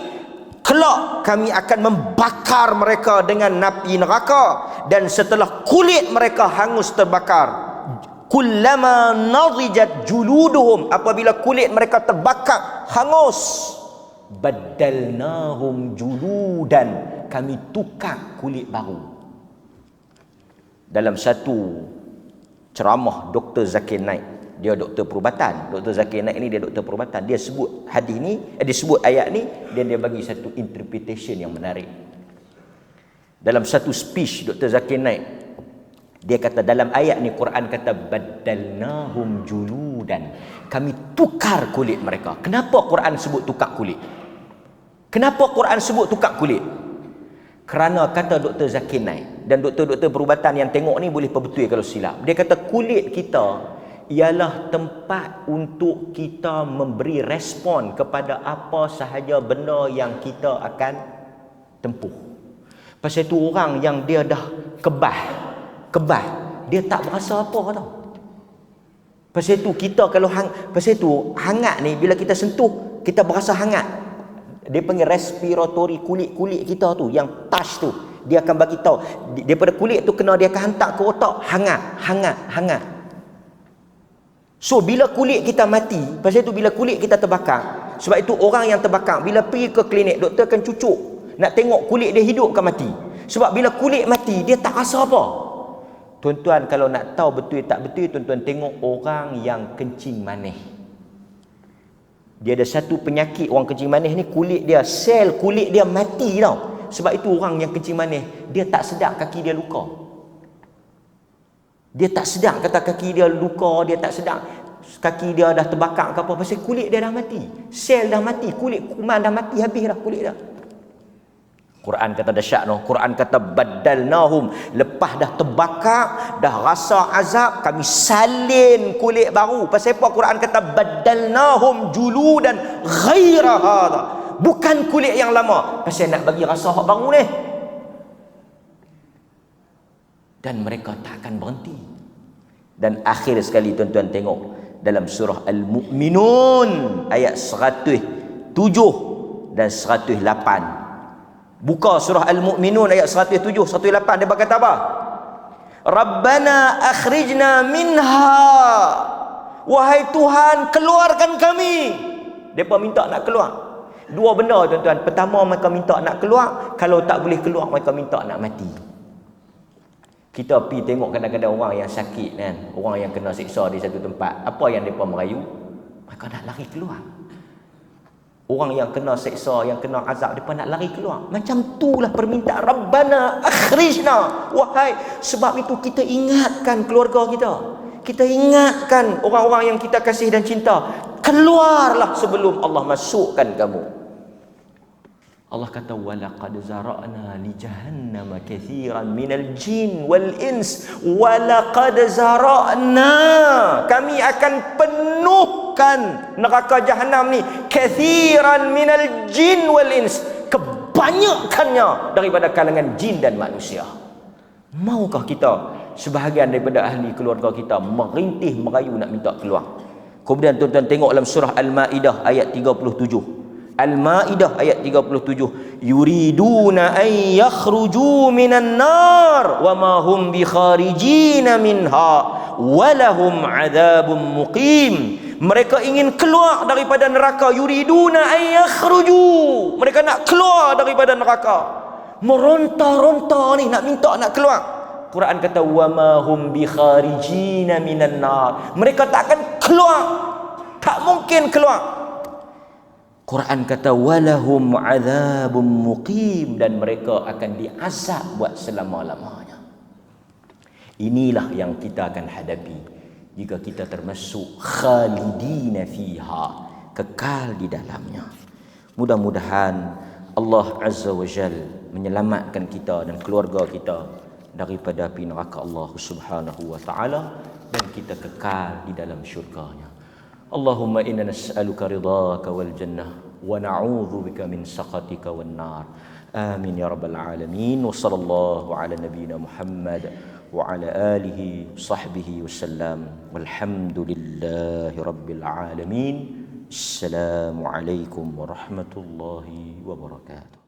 kelak kami akan membakar mereka dengan api neraka, dan setelah kulit mereka hangus terbakar, kullama nadijat juluduhum, apabila kulit mereka terbakar hangus, baddalnahum juludan, kami tukar kulit baru. Dalam satu ceramah Dr. Zakir Naik, dia doktor perubatan. Dr. Zakir Naik ni dia doktor perubatan. Dia sebut hadis ni, dia sebut ayat ni, dan dia bagi satu interpretation yang menarik. Dalam satu speech Dr. Zakir Naik, dia kata dalam ayat ni Quran kata baddalnahum juludan, kami tukar kulit mereka. Kenapa Quran sebut tukar kulit? Kenapa Quran sebut tukar kulit? Kerana kata Dr. Zakir Naik dan doktor-doktor perubatan yang tengok ni boleh perbetul kalau silap. Dia kata kulit kita ialah tempat untuk kita memberi respon kepada apa sahaja benda yang kita akan tempuh. Pasal itu orang yang dia dah kebas, dia tak berasa apa tau. Pasal itu kita kalau pasal itu hangat ni bila kita sentuh, kita berasa hangat. Dia panggil respiratory, kulit-kulit kita tu yang touch tu, dia akan bagi tahu daripada kulit tu kena, dia akan hantar ke otak, hangat. So bila kulit kita mati, pasal itu bila kulit kita terbakar, sebab itu orang yang terbakar bila pergi ke klinik, doktor akan cucuk nak tengok kulit dia hidup ke mati. Sebab bila kulit mati, dia tak rasa apa. Tuan-tuan kalau nak tahu betul tak betul, tuan-tuan tengok orang yang kencing manis. Dia ada satu penyakit, orang kencing manis ni kulit dia, sel kulit dia mati tau. Sebab itu orang yang kencing manis, dia tak sedar kaki dia luka. Dia tak sedar kata kaki dia luka, dia tak sedar kaki dia dah terbakar ke apa, pasal kulit dia dah mati. Sel dah mati, kulit kuman dah mati, habis dah kulit dah. Quran kata dahsyat noh. Quran kata baddalnahum, lepas dah terbakar, dah rasa azab, kami salin kulit baru. Pasal apa Quran kata baddalnahum juludan ghaira hadha, bukan kulit yang lama, pasal nak bagi rasa hak baru ni. Dan mereka tak akan berhenti. Dan akhir sekali tuan-tuan tengok dalam surah Al-Mu'minun ayat 107 dan 108. Buka surah Al-Mu'minun ayat 107, 108. Dia berkata apa? Rabbana akhrijna minha, wahai Tuhan keluarkan kami. Mereka minta nak keluar. Dua benda tuan-tuan. Pertama mereka minta nak keluar, kalau tak boleh keluar mereka minta nak mati. Kita pergi tengok kadang-kadang orang yang sakit kan, orang yang kena siksa di satu tempat, apa yang mereka merayu? Mereka nak lari keluar. Orang yang kena seksa, yang kena azab, mereka nak lari keluar. Macam itulah permintaan Rabbana akhrijna. Wahai, sebab itu kita ingatkan keluarga kita. Kita ingatkan orang-orang yang kita kasih dan cinta. Keluarlah sebelum Allah masukkan kamu. Allah kata walaqad zara'na li jahannama katsiran minal jin wal ins walaqad zara'na, kami akan penuhkan neraka jahanam ni katsiran minal jin wal ins, kebanyakannya daripada kalangan jin dan manusia. Maukah kita sebahagian daripada ahli keluarga kita merintih merayu nak minta keluar? Kemudian tuan-tuan tengok dalam surah Al-Maidah ayat 37. Al-Maidah ayat 37, yuriduna an yakhruju minan nar wa ma hum bikharijina minha wa lahum adzabun muqim. Mereka ingin keluar daripada neraka. Yuriduna an yakhruju, mereka nak keluar daripada neraka. Meronta-ronta ni nak minta nak keluar. Quran kata wa ma hum bikharijina minan nar, mereka tak akan keluar, Tak mungkin keluar. Quran kata walahum adzabun muqim, dan mereka akan diazab buat selama-lamanya. Inilah yang kita akan hadapi jika kita termasuk khalidina fiha, kekal di dalamnya. Mudah-mudahan Allah Azza wa Jal menyelamatkan kita dan keluarga kita daripada api neraka Allah Subhanahu wa taala, dan kita kekal di dalam syurga-Nya. Allahumma inna nas'aluka ridhaka wal jannah wa na'udzu bika min sakhatika wan nar. Amin ya rabbal alamin. Wa sallallahu ala nabiyyina Muhammad wa ala alihi sahbihi wasallam. Walhamdulillahi rabbil alamin. Assalamu alaikum warahmatullahi wabarakatuh.